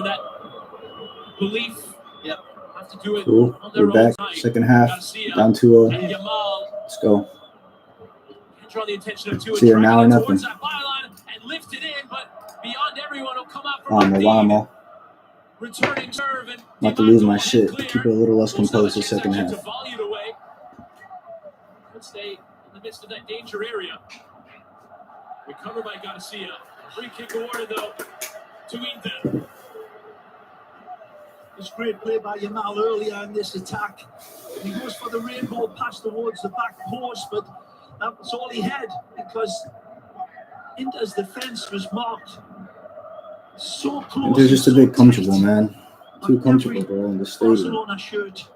that belief. Yep. Have to do it. Cool. We're back. Second half. Down 2-0. Let's go. Draw the attention of two. It's either now or nothing. And lift it in, but beyond everyone will come out Oh, Milano. Returning serve and Not to lose my shit. Keep it a little less composed the second half. Could stay in the midst of that danger area. Recovered by Garcia. Free kick awarded though to Inter. It's great play by Yamal earlier in this attack. He goes for the rainbow pass towards the back post, but that was all he had because Inter's defense was marked so close. They're just a bit comfortable, man. Too comfortable, bro, in the stadium. Barcelona shirt.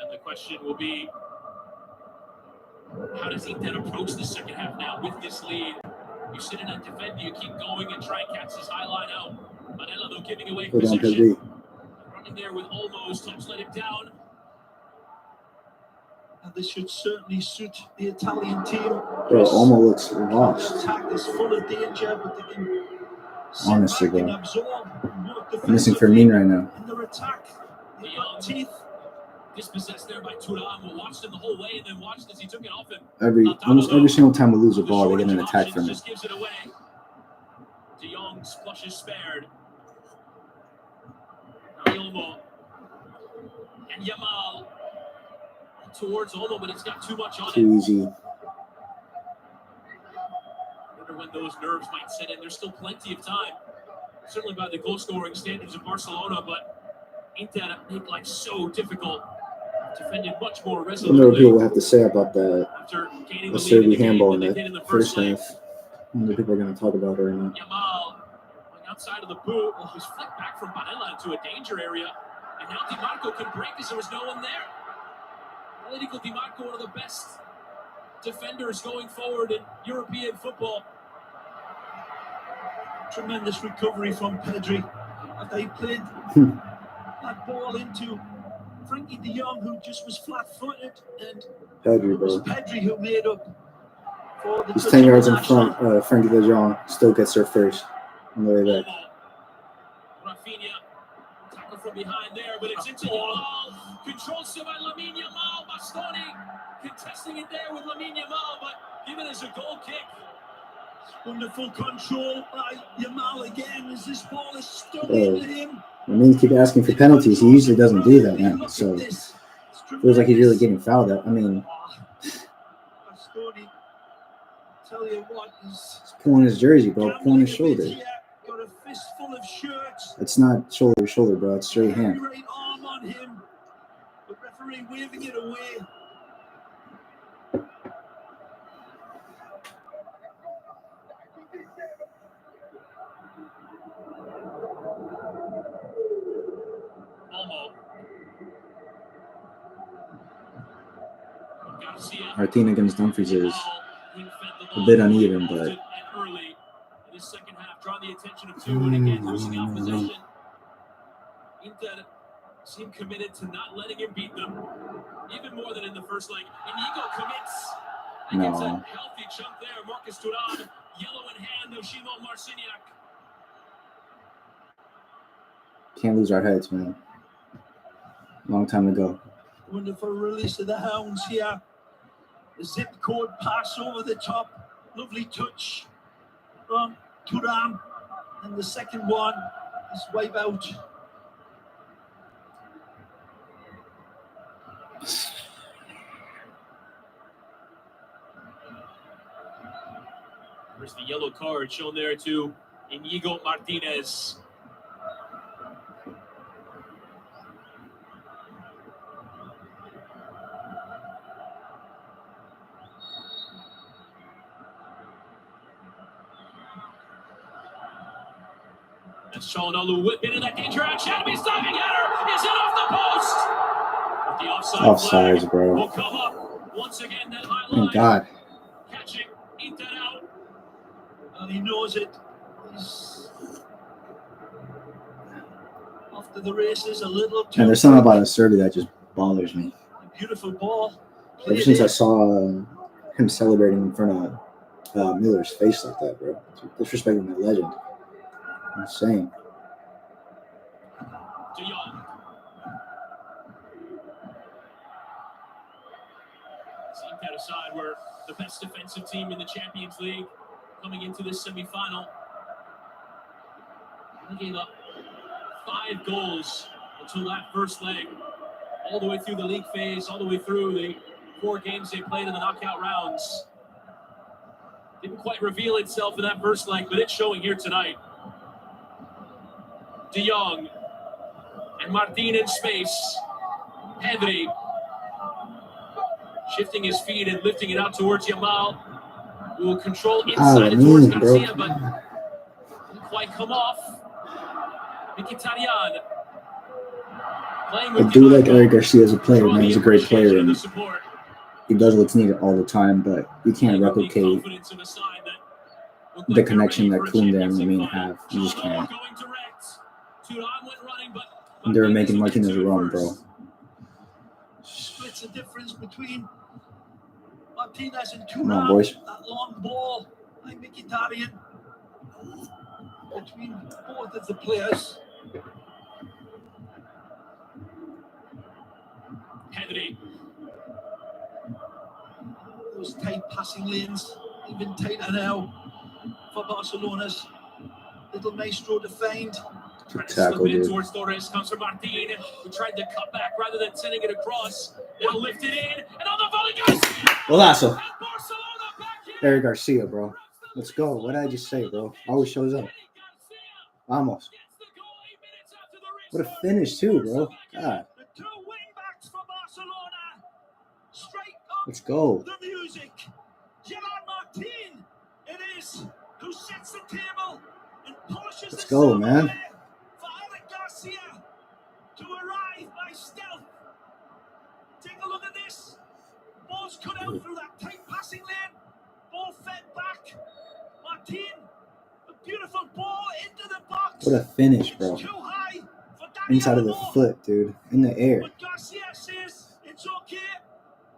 And the question will be, how does Inter approach the second half now with this lead? You sit in that defender, you keep going and try and catch this high line out. Manella, though, giving away possession. Running there with almost, Tom's let him down. And this should certainly suit the Italian team. Bro, Olmo looks lost. The attack is full of danger, but they can honestly, bro. I'm missing Fermin right now. In their attack, they've got teeth. Dispossessed there by Thuram, who watched him the whole way and then watched as he took it off him. Almost every single time we lose a ball, they get an attack from it. Just gives it away. De Jong splashes spared. Olmo and Yamal towards Olmo, but it's got too much on it. Too easy. I wonder when those nerves might set in. There's still plenty of time, certainly by the goal-scoring standards of Barcelona, but Inter make life so difficult. Defended much more resolutely. I wonder what people have to say about that. The Serbi handball in the first half. I wonder people are going to talk about it right now. Yamal outside of the boot was flicked back from Barella into a danger area, and now Di Marco can break because there was no one there. Atletico Di Marco, one of the best defenders going forward in European football. Tremendous recovery from Pedri after he played that ball into Frankie de Jong, who just was flat-footed, and it was Pedri who made up for the. He's 10 yards in front. Frankie de Jong still gets there first on the way back. Rafinha tackle from behind there, but it's into Yamal. Controlled still by Lamine Yamal. Bastoni contesting it there with Lamine Yamal, but given as a goal kick. Wonderful control by Yamal again as this ball is stuck into him. I mean, keep asking for penalties. He usually doesn't do that, man. So feels like he's really getting fouled at. I mean, tell you what, he's pulling his jersey, bro. Pulling his shoulder. Got a fistful of shirts. It's not shoulder to shoulder, bro. It's straight hand. Right arm on him. The referee waving it away. Martin against Dumfries is a bit uneven, but early in the second half, drawing the attention of two, and again losing out possession. Inter seem committed to not letting him beat them, even more than in the first leg. Inigo commits. Gets a healthy chunk there. Marcus Thuram, yellow in hand of Shimon Marciniak. Can't lose our heads, man. Long time ago. Wonderful release of the hounds here. The zip code pass over the top. Lovely touch from Thuram. And the second one is wipe out. There's the yellow card shown there to Inigo Martinez. That's Chalhanoglu whip into that danger out. Shadowby's diving header. Is it off the post? The offside offsides, bro. Will come up once again. That high Thank God. Catching, eat that out. And he knows it. He's after the races a little too. And there's something about Acerbi that just bothers me. Beautiful ball. Ever since I saw him celebrating in front of Miller's face like that, bro. Disrespecting the legend. Insane. De Jong. Seemed to decide we're the best defensive team in the Champions League coming into this semi-final. They gave up 5 goals until that first leg, all the way through the league phase, all the way through the 4 games they played in the knockout rounds. Didn't quite reveal itself in that first leg, but it's showing here tonight. De Jong and Martin in space. Henry shifting his feet and lifting it out towards Yamal, who will control inside it towards Garcia, but didn't quite come off. Mkhitaryan playing with I do like Eric Garcia as a player, man. He's a great player, and he does what's needed all the time, but you can't replicate the connection that Koundé and Lamine have. You just can't. And they were making Martinez run, bro. Splits the difference between Martinez and Come on, boys. That long ball by Mkhitaryan between both of the players. Henry. Those tight passing lanes, even tighter now for Barcelona's little maestro to find. Good tackle, dude. Towards Torres, comes from Martin, who tried to cut back rather than sending it across. They'll lift it in, and on the volley, Garcia! Golazo. Eric Garcia, bro. Let's go. What did I just say, bro? Always shows up. Vamos. What a finish, too, bro. God. The 2 wingbacks for Barcelona. Straight Let's go. the music. Gerard Martin, it is, who sets the table and polishes Let's the go, man. for Eric Garcia to arrive by stealth. Take a look at this. Ball's cut out through that tight passing lane. Ball fed back. Martin, a beautiful ball into the box. What a finish, bro. It's too high for Dani Inside of the Olmo. foot, dude. In the air. But Garcia says it's okay.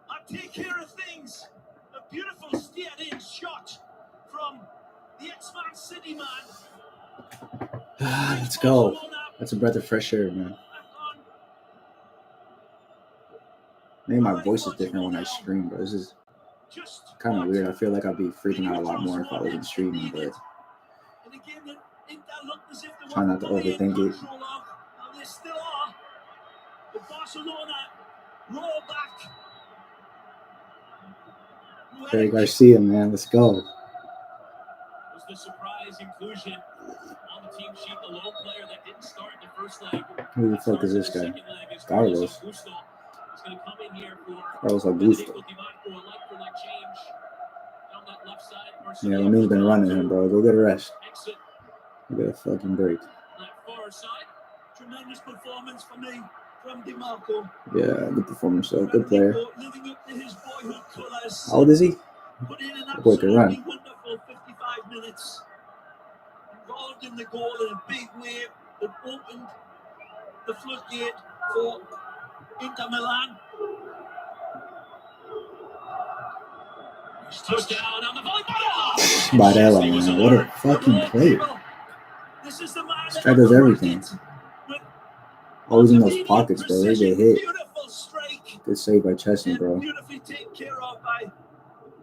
I take care of things. A beautiful steered-in shot from the ex-Man City man. Let's go. That's a breath of fresh air, man. Maybe my voice is different when I stream, but this is kind of weird. I feel like I'd be freaking out a lot more if I wasn't streaming, but try not to overthink it. They still are. But Barcelona roll back. Eric Garcia, man, let's go. Was the surprise inclusion on the team sheet, the lone player that didn't start in the first leg. Who the fuck is this guy? Carlos. He's going to come in here for Carlos Augusto. Yeah, Lamine's been running him, bro. Go get a rest. Go get a fucking break. Tremendous performance for me from DiMarco. Yeah, good performance, though. Good player. Living up to his boyhood colours. How old is he? Put in an The boy can run. absolutely wonderful 55 minutes. Involved in the goal in a big way that opened the floodgate for Inter Milan. Touchdown on the volley. Barella, man. What a fucking player. This is the man This guy does everything. Always in those pockets, bro. They get hit. Beautiful strike. Good save by Chesney, bro. Beautifully taken care of by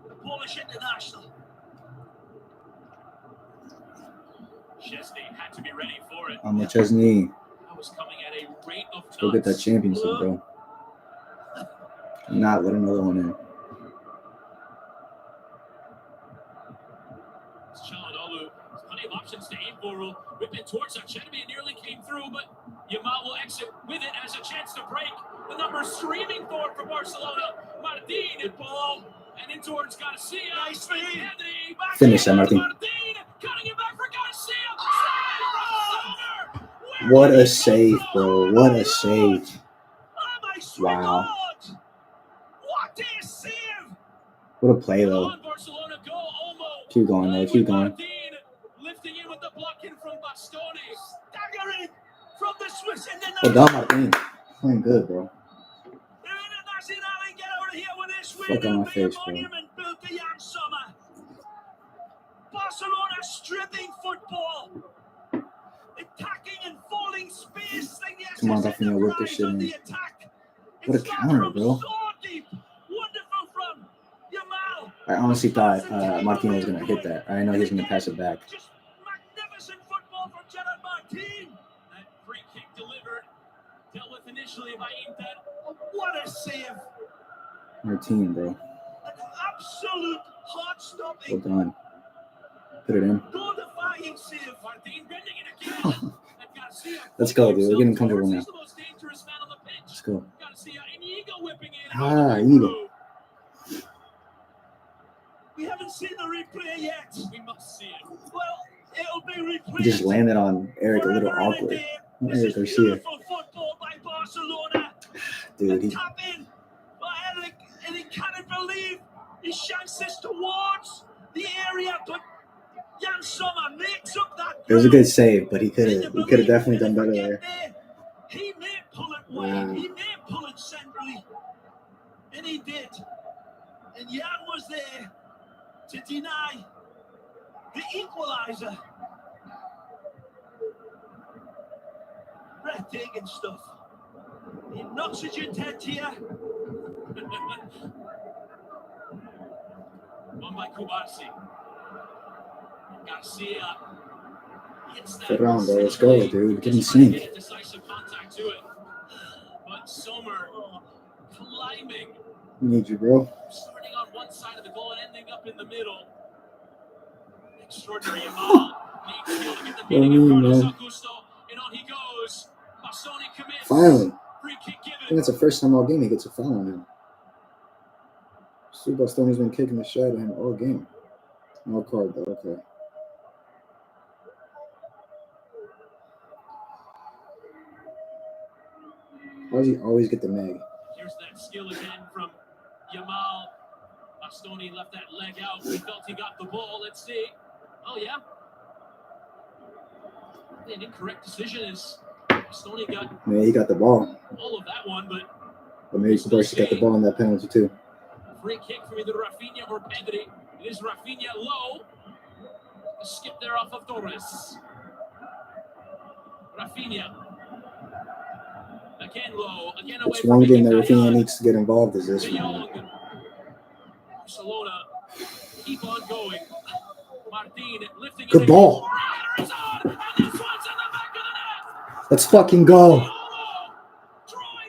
the Polish international. Chesney had to be ready for it. I'm with Chesney. That was coming at a rate of knots. Go get that championship, bro. Not let another one in. Çalhanoğlu has plenty of options to aim for. Will whip it towards Cherby. It nearly came through, but Yamal will exit with it as a chance to break. The numbers streaming forward for Barcelona. Martin and ball and in towards Garcia. Nicely. Finish that, Martin. Cutting it back for Garcia. What a save, bro. What a save. Wow. What a save. What a play, though. Keep going, though. Keep going. Lifting in with the blocking from Bastoni. Staggering from the Swiss Well done, Martin. Playing good, bro. Fuck on my face, bro. Barcelona stripping football. Attacking and falling space. Come on, Rafinha, work this shit in. What a counter, bro. So deep. Wonderful from Yamal. I honestly thought Martin was going to hit that. I know he was going to pass it back. Just magnificent football from Gerard Martin. That free kick delivered. Dealt with initially by Inter. What a save. Martin, bro. An absolute heart-stopping. Well done. Put it in. Goal-defying save. Martin bending it again. Let's go, dude. We're getting comfortable now. Let's go. Ah, eat it. We haven't seen the replay yet. We must see it. Well, it'll be replayed. He just landed on Eric a little awkward. This Eric is Garcia. beautiful football by Barcelona. Dude, The tap in by Eric, and he cannot believe he shanks this towards the area, but Jan Sommer makes up that. it was a good save, but he could have definitely done better there. He may pull it wide, he may pull it centrally, and he did. And Jan was there to deny the equaliser. Breathtaking stuff. He knocks at your head here. One by Kubarsi. Garcia. Ferran, bro, let's go, dude. Get in sync. Decisive contact to it. But Sommer climbing. Need you, bro. Starting on one side of the goal and ending up in the middle. Extraordinary Yamal. Needs skill to get the beating of Carlos Augusto. And on he goes. Bastoni commits. Finally. Free kick I think given. that's the first time all game he gets a foul on him. Stu Bastoni's been kicking the shit out of him all game. No card, though. Okay. Why does he always get the mag? Here's that skill again from Yamal. Bastoni left that leg out. He felt he got the ball. Let's see. Oh, yeah. An incorrect decision is Bastoni got Yeah, he got the ball. all of that one, but But maybe Barça got the ball in that penalty, too. free kick from either Rafinha or Pedri. It is Rafinha low. A skip there off of Torres. Rafinha. Again low. Again away It's from one game that Mkhitaryan. Rafinha needs to get involved is this De one. Jong. Barcelona keep on going. Martin lifting Good it ball. again. And this one's in the back of the net. Let's fucking go. Drawing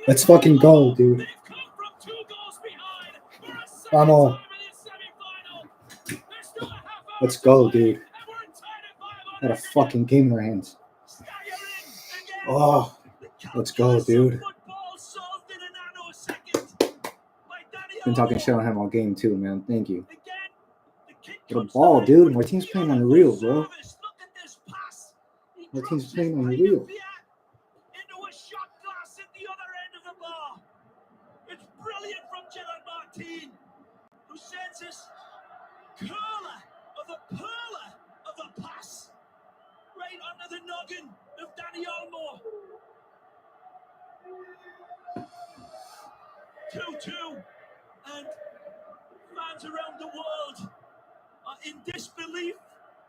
Let's it fucking go, dude. They've come from 2 goals behind for a second Vamos. time in this semi-final. There's still a half hour Let's to go, play, dude. and we're tied at 5 Got a on fucking game in their hands. Staggering again. Oh, let's go, dude. Football solved in a nanosecond by Dani been talking Olmo. shit on him all game, too, man. Thank you. Again, the kick Get a comes ball, to dude. life. Martin's playing unreal, bro. Service. Look at this pass. He Martin's drops playing his unreal. right into a shot glass at the other end of the bar. It's brilliant from Gerard Martin, who sends us curler of a perler of a pass right under the noggin of Dani Olmo. 2-2, and fans around the world are in disbelief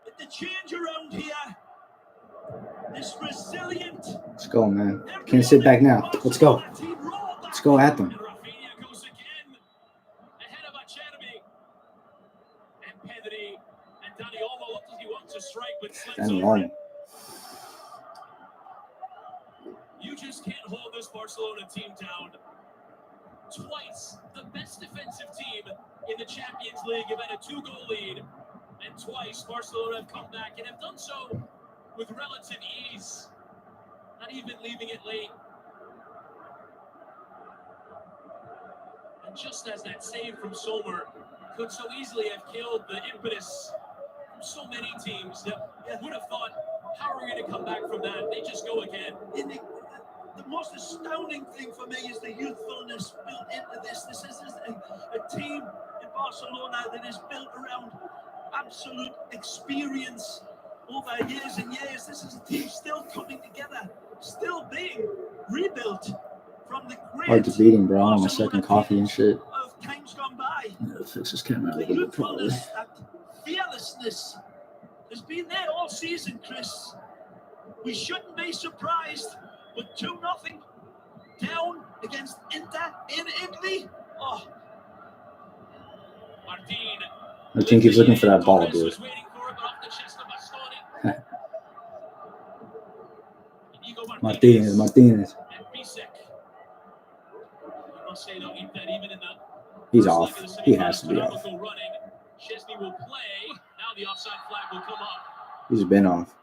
at the change around here. This resilient. Let's go, man. Can't sit back now. Let's go. Let's go at them. And Rafinha goes again ahead of Acerbi. And Pedri and Dani Olmo looks like he wants to strike, but slips Dani over Olmo. it. You just can't hold this Barcelona team down. Twice the best defensive team in the Champions League have had a 2-goal lead, and twice Barcelona have come back and have done so with relative ease, not even leaving it late. And just as that save from Sommer could so easily have killed the impetus from so many teams that would have thought, how are we going to come back from that? They just go again. The most astounding thing for me is the youthfulness built into this. This is a team in Barcelona that is built around absolute experience over years and years. This is a team still coming together, still being rebuilt from the great Hard to beat him, bro. I'm on my Barcelona second coffee and shit. of times gone by. Yeah, fix this camera a The little bit properly. youthfulness, that fearlessness has been there all season, Chris. We shouldn't be surprised, but 2-0 down against Inter in Italy. Oh, Martin keeps looking for that ball, dude. Martinez. He's off. He has to be off. He's been off.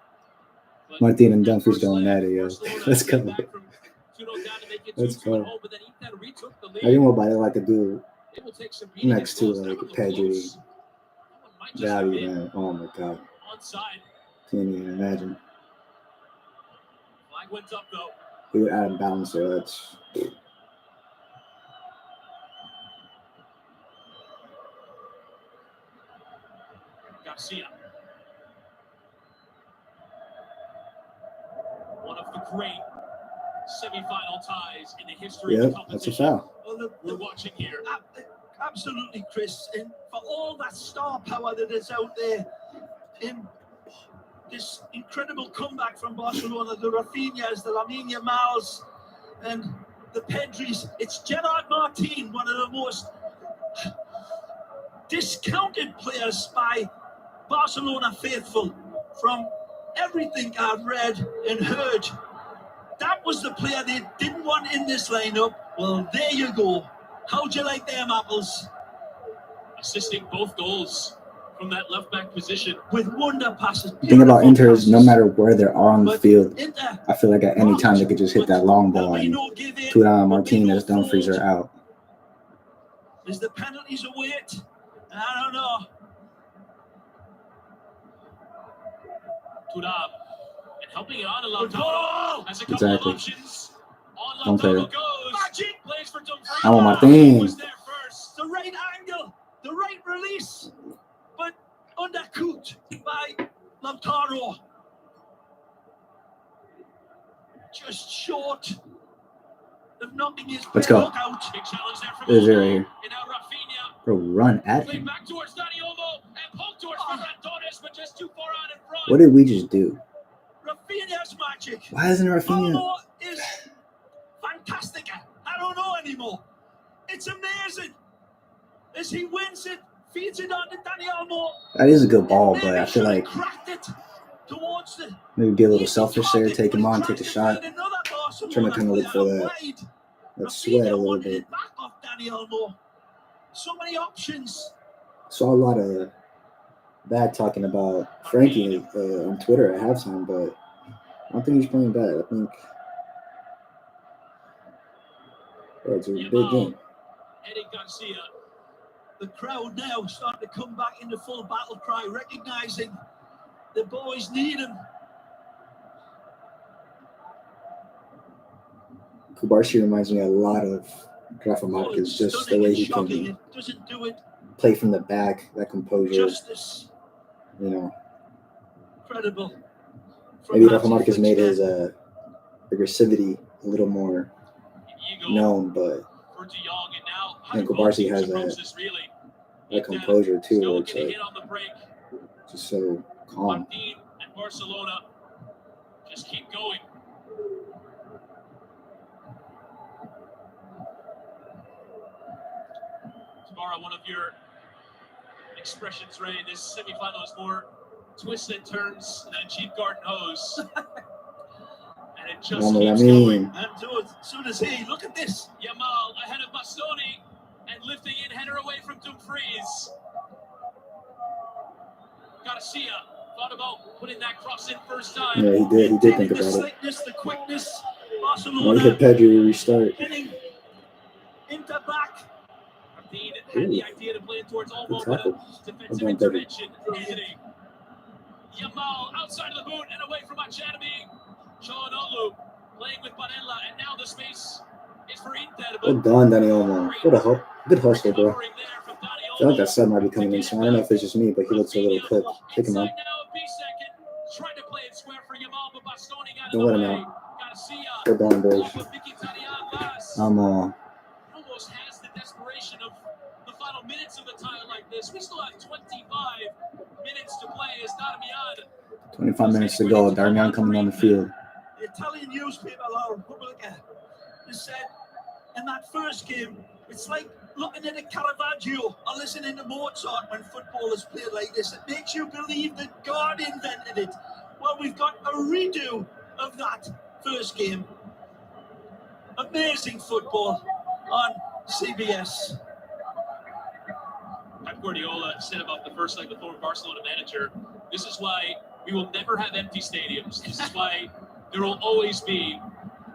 Martin and Dumfries going at it, yo. Let's go. Let's go. I think we'll buy it like a dude next to like Pedri. Value, man. Oh my god. Can't even imagine. He would add balance there. That's Garcia. One of the great semi-final ties in the history of the competition. That's a foul. Well, we're watching here. Absolutely, Chris. And for all that star power that is out there in this incredible comeback from Barcelona, the Rafinhas, the Lamine Yamals, and the Pedris, it's Gerard Martin, one of the most discounted players by Barcelona faithful. From everything I've read and heard, that was the player they didn't want in this lineup. Well, there you go. How'd you like them apples? Assisting both goals from that left back position with wonder passes. The thing about Inter is no matter where they are on the field, I feel like at any time they could just hit that long ball and Turan, Martinez, Dumfries are out. Is the penalties await? I don't know. Turan and helping it on a Lautaro has a couple of options. Don't play it. Plays for Vamos, Martin. Was there first. The right angle, the right release, but undercut by Lautaro. Just short of knocking his Let's go. out. Big challenge there from There's it right here. And now Rafinha. Bro, run at Played him. back towards Dani Olmo and poked towards Ferran Torres, but just too far out in front. What did we just do? Rafinha's magic. Why isn't Rafinha? Olmo is fantastic. I don't know anymore. It's amazing. As he wins it, feeds it on to Dani Olmo. That is a good ball, but I feel like cracked it towards the maybe be a little selfish there, take him on, take the shot. Trying to kind of look for that sweat a little bit. Back off Dani Olmo. So many options. Saw a lot of bad talking about Frankie on Twitter at halftime, but I don't think he's playing bad. I think it's a big game. Eddie Garcia. The crowd now starting to come back into full battle cry, recognizing the boys need him. Kubarsi reminds me a lot of Rafa Marquez, just the way he can play from the back, that composure. Justice. You know. Incredible. Maybe Rafa Marquez made his aggressivity a little more known, but I think Kubarsi has that composure too, where it's like just so calm. Martin and Barcelona just keep going. Tomorrow, one of your expressions, Ray, this semi-final is more twists and turns than a cheap garden hose. And it just keeps going. And so does he. Look at this. Yamal ahead of Bastoni and lifting in, header away from Dumfries. Garcia thought about putting that cross in first time. Yeah, he did. He did think about it. Slightness, the quickness. Well, he hit Pedri restart. Into back. Martin had the idea to play it towards Olmo, but a defensive intervention. Anthony. Yamal outside of the boot and away from Academy. Sean Olu playing with Barella, and now the space is for Inter. Well done, Dani Olmo. What a good hustle, bro. I feel like that sub might be coming in, so I don't know if it's just me, but he looks a little quick. Pick him up. Don't let him out. Good done, boys. Almost has the desperation of the final minutes of a tie like this. We still have 25 minutes to play as Darmian. 25 minutes to go. Darmian coming on the field. The Italian newspaper, La Repubblica, has said in that first game, it's like looking at a Caravaggio or listening to Mozart when football is played like this. It makes you believe that God invented it. Well, we've got a redo of that first game. Amazing football on CBS. Pep Guardiola said about the first leg, the former Barcelona manager, this is why we will never have empty stadiums. This is why there will always be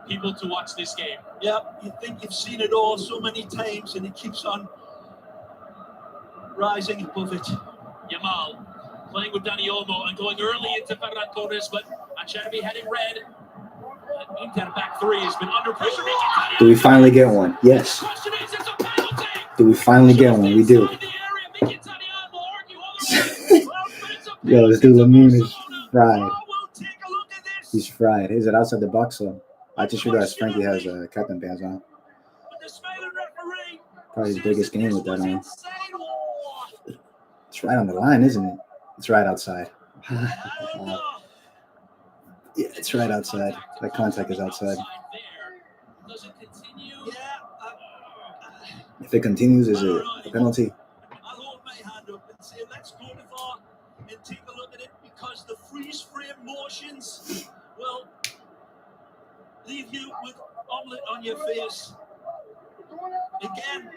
people to watch this game. Yeah, you think you've seen it all so many times, and it keeps on rising above it. Yamal playing with Dani Olmo and going early into Ferran Torres, but Acerbi heading red. Inter back three has been under pressure. Do we finally get one? Yes. Do we finally get one? We do. Yo, this dude Lamine is fried. He's fried. Is it outside the box? So I just realized Frankie has captain bands on. Probably his biggest game with that on. It's right on the line, isn't it? It's right outside. Yeah, it's right outside. That contact is outside. If it continues, is it a penalty? I'll hold my hand up and say, let's go to VAR and take a look at it, because the freeze frame motions will leave you with omelette on your face. Again,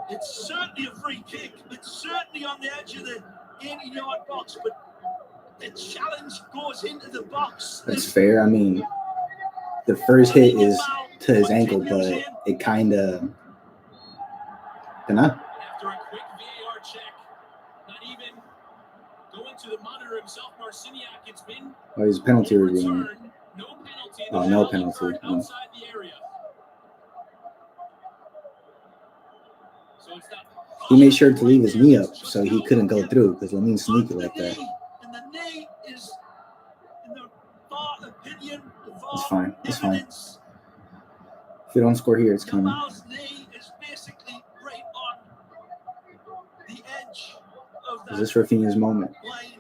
it's certainly a free kick. It's certainly on the edge of the 18-yard box, but the challenge goes into the box. That's fair. I mean, the first hit is to his ankle, but it kind of... After a quick VAR check, not even going to the monitor himself, Marciniak, it's been... Oh, he's penalty reviewing. No penalty. Oh, no penalty. No. Outside the area. So it's that... He made sure to leave his knee up so he couldn't go through, because Lamine's sneaky like that. And the knee is, in the VAR opinion, the VAR It's fine. It's fine. evidence. If you don't score here, it's coming. Jamal's knee is basically right on the edge of that. Is this Rafinha's moment? Line.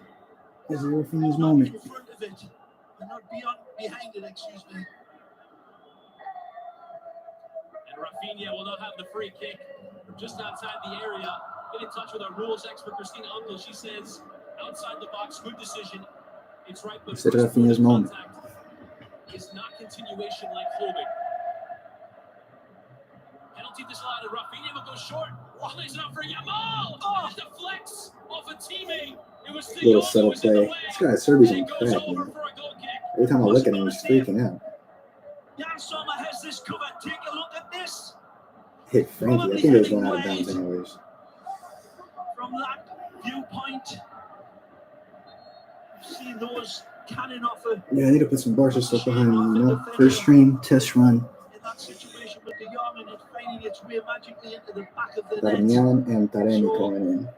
Is it Rafinha's Not moment? in front of it, and not behind it, excuse me. And Rafinha will not have the free kick from just outside the area. Get in touch with our rules expert, Christina Uncle. She says, outside the box, good decision. It's right, but Is it Rafinha's moment? Is not continuation like holding. Penalty disallowed, and Rafinha will go short. Plays it up for Yamal. Oh, it deflects off a teammate. It was the Little setup play. This guy Serbi's on crack, man. Every time I look at him, he's freaking out. Jan Sommer has this covered. Take a look at this. Hit Frankie. I think it was going out of bounds anyways. From that viewpoint, see those cannon off a... Yeah, I need to put some Barca stuff behind me, you know? First stream, test run. In that situation with the young, and it's finding its way magically into the back of the net. Darmian and Taremi coming in.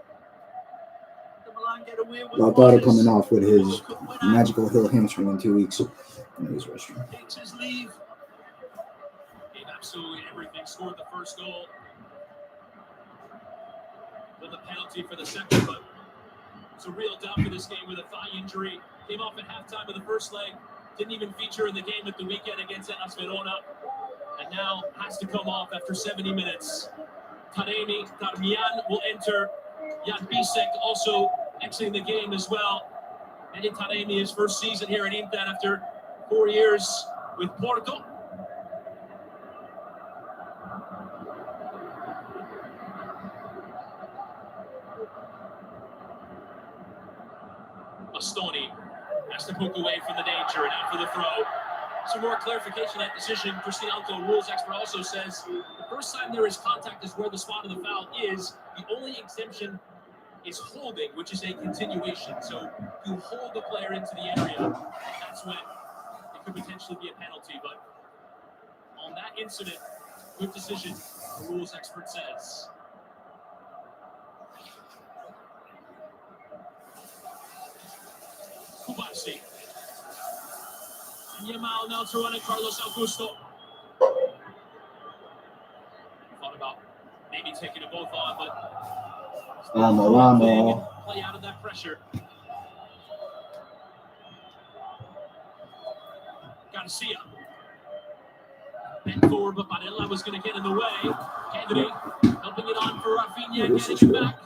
The Milan get away with Lautaro coming off with his magical heel hamstring in 2 weeks. In his restroom. Takes his leave. Gave absolutely everything. Scored the first goal. Then the penalty for the second, but it's a real doubt for this game with a thigh injury. Came off at halftime of the first leg. Didn't even feature in the game at the weekend against Hellas Verona. And now has to come off after 70 minutes. Darmian will enter. Jan Bisek also exiting the game as well. And in Taremi, his first season here at Inter after 4 years with Porto. Bastoni has to poke away from the danger and out for the throw. Some more clarification on that decision. Christine Alto, rules expert, also says the first time there is contact is where the spot of the foul is. The only exemption is holding, which is a continuation. So you hold the player into the area, that's when it could potentially be a penalty. But on that incident, good decision, the rules expert says. Kubasi. And Yamal now to run it, Carlos Augusto. Thought about maybe taking them both on, but Vamos. play out of that pressure. Garcia. Bent forward, but Barella was going to get in the way. Kennedy helping it on for Rafinha, getting it back.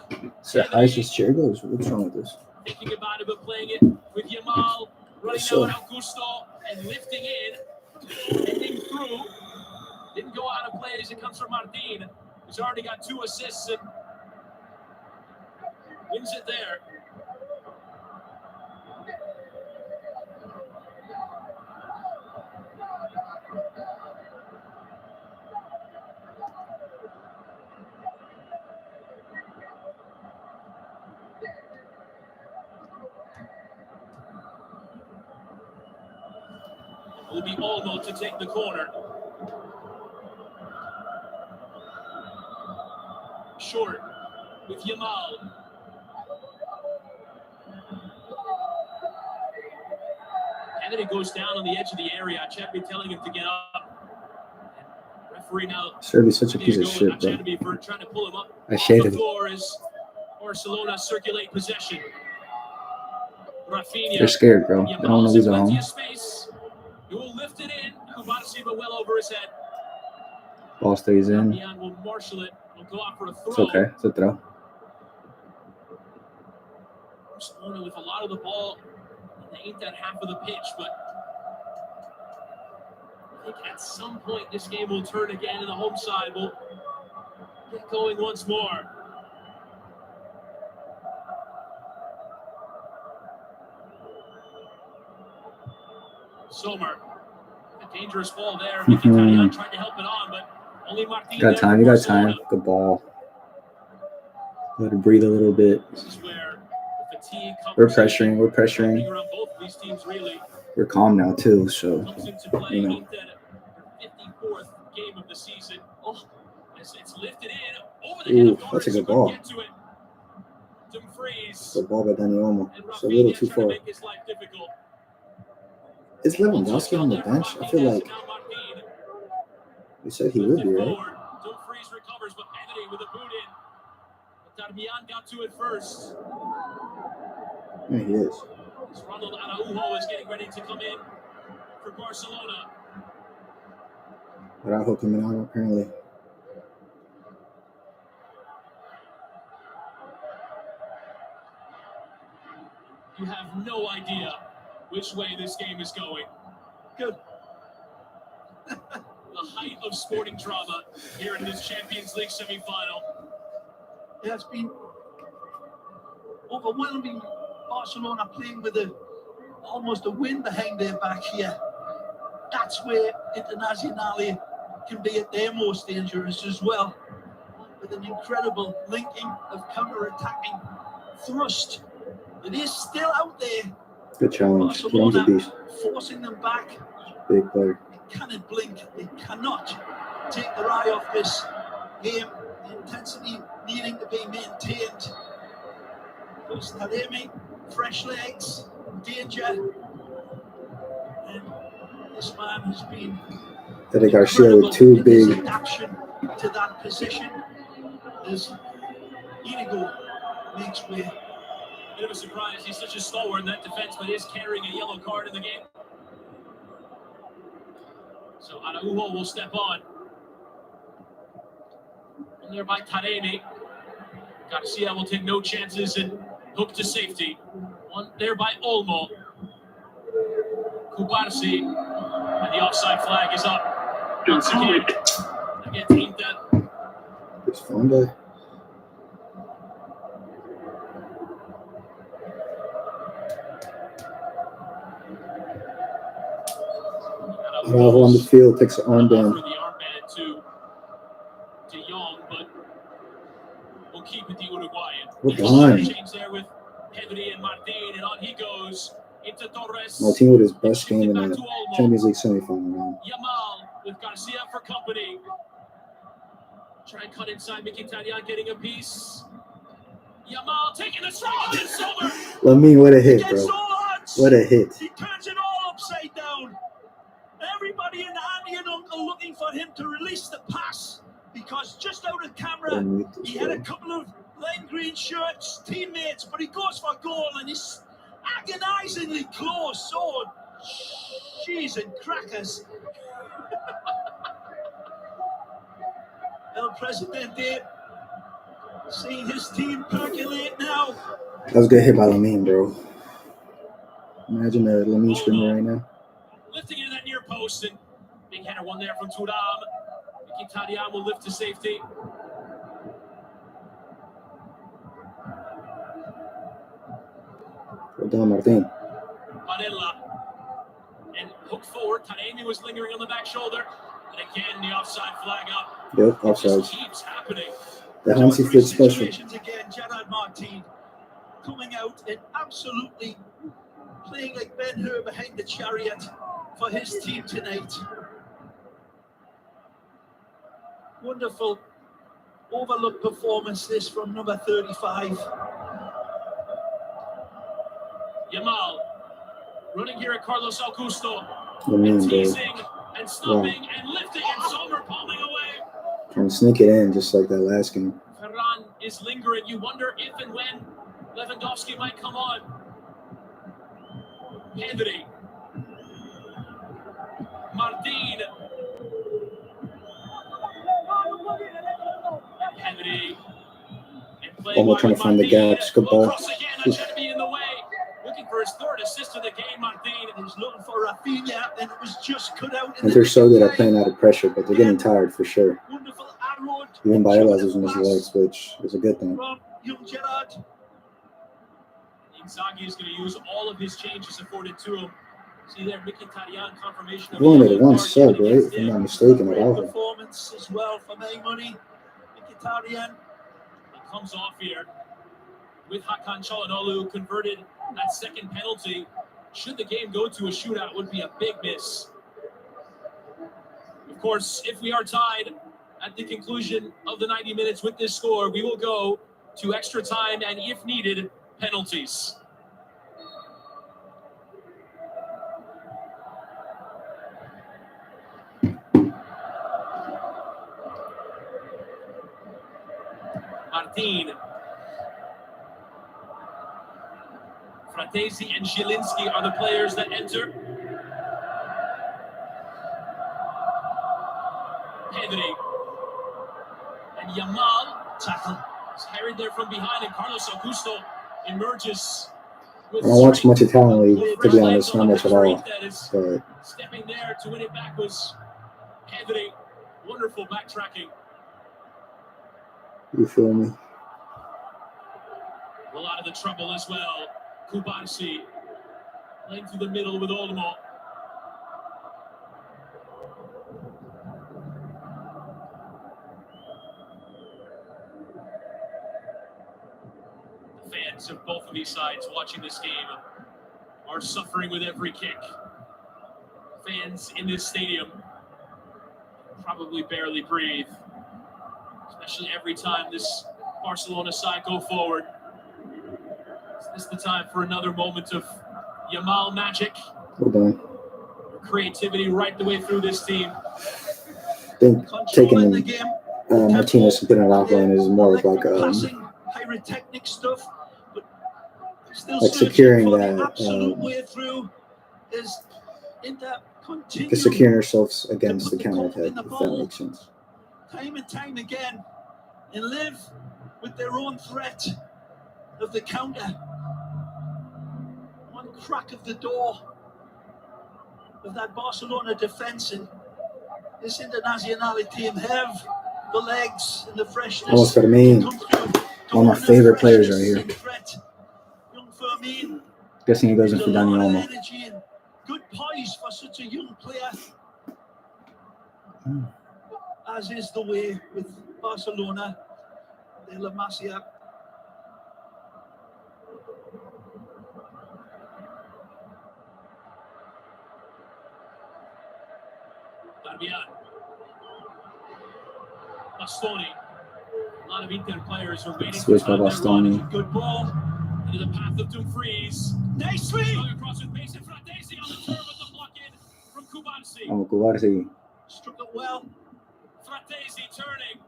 Is that how this chair goes? What's wrong with this? Thinking about it, but playing it with Yamal. Running out Augusto and lifting in. Ending through. Didn't go out of play as it comes from Martin, who's already got 2 assists and wins it there. It will be Olmo to take the corner. Short with Yamal. Kennedy goes down on the edge of the area. Champi telling him to get up. And referee now. Serbi's such a piece of shit, bro. Trying to pull him up. I shaded the floor as Barcelona circulate possession. Rafinha. They're scared, bro. They don't want to lose at home. He will lift it in. Barça well over his head. Ball stays in. Will marshal it. Will go out for a throw. It's okay. It's a throw. Barcelona with a lot of the ball. They ain't that half of the pitch, but I think at some point this game will turn again, and the home side will get going once more. Sommer. Dangerous ball there. Mkhitaryan tried to help it on, but only Martin. Got time. You got time. Good ball. Let it breathe a little bit. This is where the fatigue comes. We're pressuring. We're pressuring. Both of these teams, really. We're calm now too, so comes into play, you know. 54th game of the season. Oh, it's lifted in over the head of that's a good ball. Dumfries. Good ball by Dani Olmo. It's a little too far. Is Lewandowski on the bench? I feel like they said he would be, right? Dumfries recovers, but Kennedy with a boot in. Darmian got to it first. Yeah, he is. Ronald Araujo is getting ready to come in for Barcelona. Araujo coming out apparently. You have no idea which way this game is going. Good. The height of sporting drama here in this Champions League semi-final. It has been overwhelming. Barcelona playing with almost a wind behind their back here. That's where Internazionale can be at their most dangerous as well. With an incredible linking of counter-attacking thrust. It is still out there. Good challenge. Barcelona forcing them back. Big player. They cannot blink. They cannot take their eye off this game. The intensity needing to be maintained. Goes Taremi, fresh legs, danger. And this man has been Fede Garcia with 2 big adaptation to that position. As Inigo makes way. Bit of a surprise. He's such a stalwart in that defense, but is carrying a yellow card in the game. So Araujo will step on. And there by Taremi. Garcia will take no chances and hook to safety. One there by Olmo. Kubarsi. And the offside flag is up. Once again. Against Inter. It's fun guy. Araujo on the field, takes the armband. For the armband to Young, but we'll keep it the Uruguayan. We're behind. Change there with Pedri and Martin, and on he goes into Torres. Martin with his best game in the Champions League semifinal. Yamal with Garcia for company. Try and cut inside. Mkhitaryan getting a piece. Yamal taking the shot. It's over. Lamine, what a hit, bro. What a hit. He turns it all upside down. Everybody in the auntie and uncle looking for him to release the pass because just out of camera, he had a couple of lime green shirts, teammates, but he goes for goal and he's agonizingly close. Oh, cheese and crackers. El Presidente seeing his team percolate now. That was a good hit by Lamine, bro. Imagine the Lamine screaming right now. Lifting into that near post, and big header one there from Thuram. Mkhitaryan will lift to safety. Well done, Martin. Barella. And hook forward. Taremi was lingering on the back shoulder. And again, the offside flag up. Yep, offside. It keeps happening. The Hansi Flick special. Again, Gerard Martin coming out and absolutely playing like Ben-Hur behind the chariot for his team tonight. Wonderful overlooked performance this from number 35. Yamal running here at Carlos Augusto. Lamine, teasing and stopping and lifting and Sommer palming away. Trying to sneak it in just like that last game. Ferran is lingering. You wonder if and when Lewandowski might come on. Pedri. Martin. Pedri. Almost trying to find the gaps. Good ball. Cross again. That should be in the way. Looking for his third assist of the game, Martin. He's looking for Rafinha, and it was just cut out. And they're so good at playing out of pressure, but they're getting tired for sure. Wonderful arrow. Even Bayella's using his legs, which is a good thing. From young Gerard. Inzaghi is going to use all of his changes afforded to him. See there, Mkhitaryan confirmation of He only made one sub, right? If I'm not mistaken at all. Performance as well for my money. Mkhitaryan. He comes off here with Hakan Çalhanoğlu, converted that second penalty. Should the game go to a shootout, would be a big miss. Of course, if we are tied at the conclusion of the 90 minutes with this score, we will go to extra time and, if needed, penalties. Martin. Fratesi and Zielinski are the players that enter. Pedri. And Yamal tackle is harried there from behind, and Carlos Augusto emerges. I don't watch much Italian league, to be honest, not much at all. But stepping there to win it back was Pedri. Wonderful backtracking. You feel me? A lot of the trouble as well. Kubarsi playing through the middle with Olmo. The fans of both of these sides watching this game are suffering with every kick. Fans in this stadium probably barely breathe, especially every time this Barcelona side go forward. Is this the time for another moment of Yamal magic? Well done. Creativity right the way through this team. I think taking Martinez and putting Rafa is more of like pyrotechnic stuff, but still like securing that that way through is in that securing ourselves against the counterattack, if that makes sense. Time and time again, and live with their own threat of the counter. One crack of the door of that Barcelona defense, and this Internacional team have the legs and the freshness. Almost for me, one of my favorite players right here. Young Fermin. Guessing he goes in for Dani Olmo. Good poise for such a young player. As is the way with Barcelona. De La Masia. Bastoni. A lot of Inter players are waiting Switch by Bastoni. Good ball into the path of Dumfries. Nicely across with Mason Fratesi on the turn with the block in from Kubarsi. Vamos, Kubarsi. Struck it well. Fratesi turning.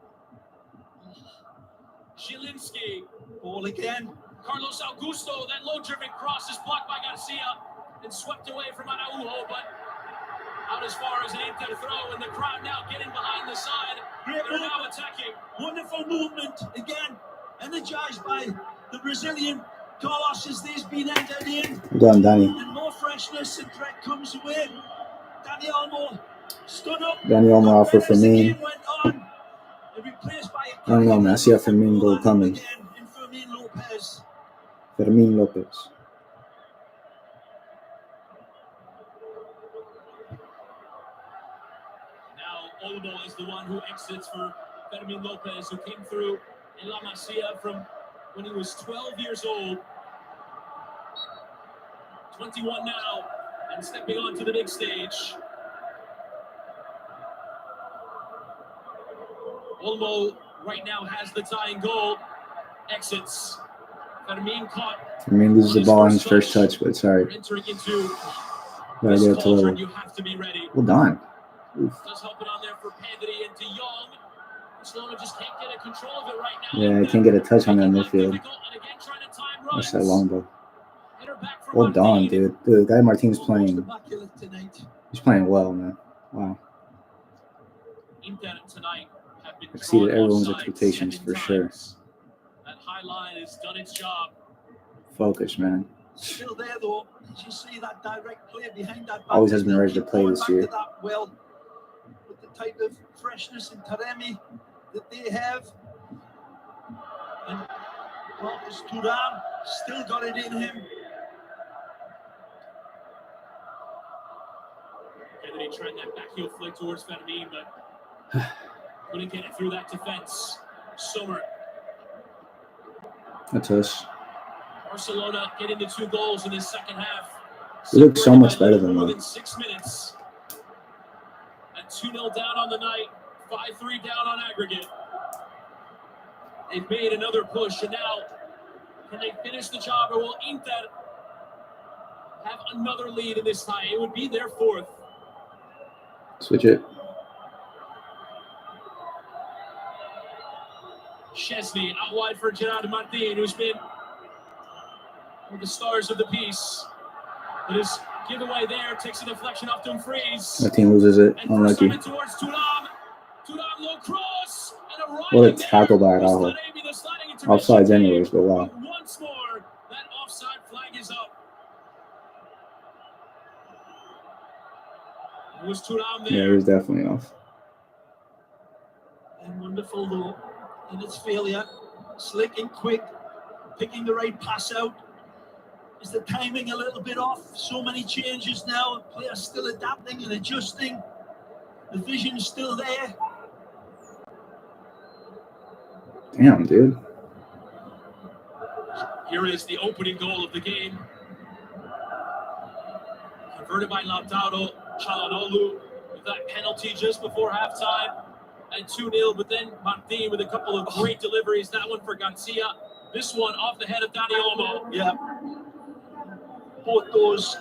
Zielinski. Ball again. Carlos Augusto, that low-driven cross is blocked by Garcia and swept away from Araujo, but out as far as an Inter throw, and the crowd now getting behind the side. They're now attacking. Wonderful movement again, energized by the Brazilian Carlos as this been entered in. Well done, Danny. And more freshness and threat comes away. Dani Olmo stood up. Dani Olmo out for Fermin. Replaced by I don't know, man. I see a Fermin goal coming. Fermin Lopez. Now Olmo is the one who exits for Fermin Lopez, who came through in La Masia from when he was 12 years old. 21 now, and stepping onto the big stage. Olmo right now has the tying goal. Exits. Fermin caught. Fermin loses the ball on his first touch, but it's all right. Entering into Gotta get it to level. you have to be ready. Well done. Oof. Does help it on there for Pandity and De Jong. Barcelona just can't get a control of it right now. Yeah, I can't get a touch on that midfield. That's that long ball. Well done, dude. Dude, Guy Martin's playing. He's playing well, man. Wow. Inter tonight have been exceeded everyone's expectations for sure. That high line has done its job. Focus, man. Still there though. Did you see that direct play behind that? Always has been ready to play this year. Well, with the type of freshness and Taremi that they have, and Marcus Thuram still got it in him. Kennedy trying that backheel flick towards Fermin, but couldn't get it through that defense. Sommer. That's us. Barcelona getting the 2 goals in this second half. We look so much better than them. 6 minutes. At 2-0 down on the night, 5-3 down on aggregate. They've made another push, and now can they finish the job, or will Inter have another lead in this tie? It would be their 4th. Switch it. Szczesny out wide for Gerard Martin, who's been one of the stars of the piece. But his giveaway there takes a deflection off Dumfries. Martin loses it. Unlucky. Towards Thuram. Thuram low cross. And What a tackle by Araujo. Offsides anyways, but wow. Once more, that offside flag is up. It was Thuram there. Yeah, he was definitely off. And wonderful though in its failure. Slick and quick, picking the right pass out. Is the timing a little bit off? So many changes now. Players still adapting and adjusting. The vision's still there. Damn, dude. Here is the opening goal of the game. Converted by Lautaro Çalhanoğlu with that penalty just before halftime. And 2-0, but then Martin with a couple of great deliveries. That one for Garcia. This one off the head of Dani Olmo. Yeah. Both those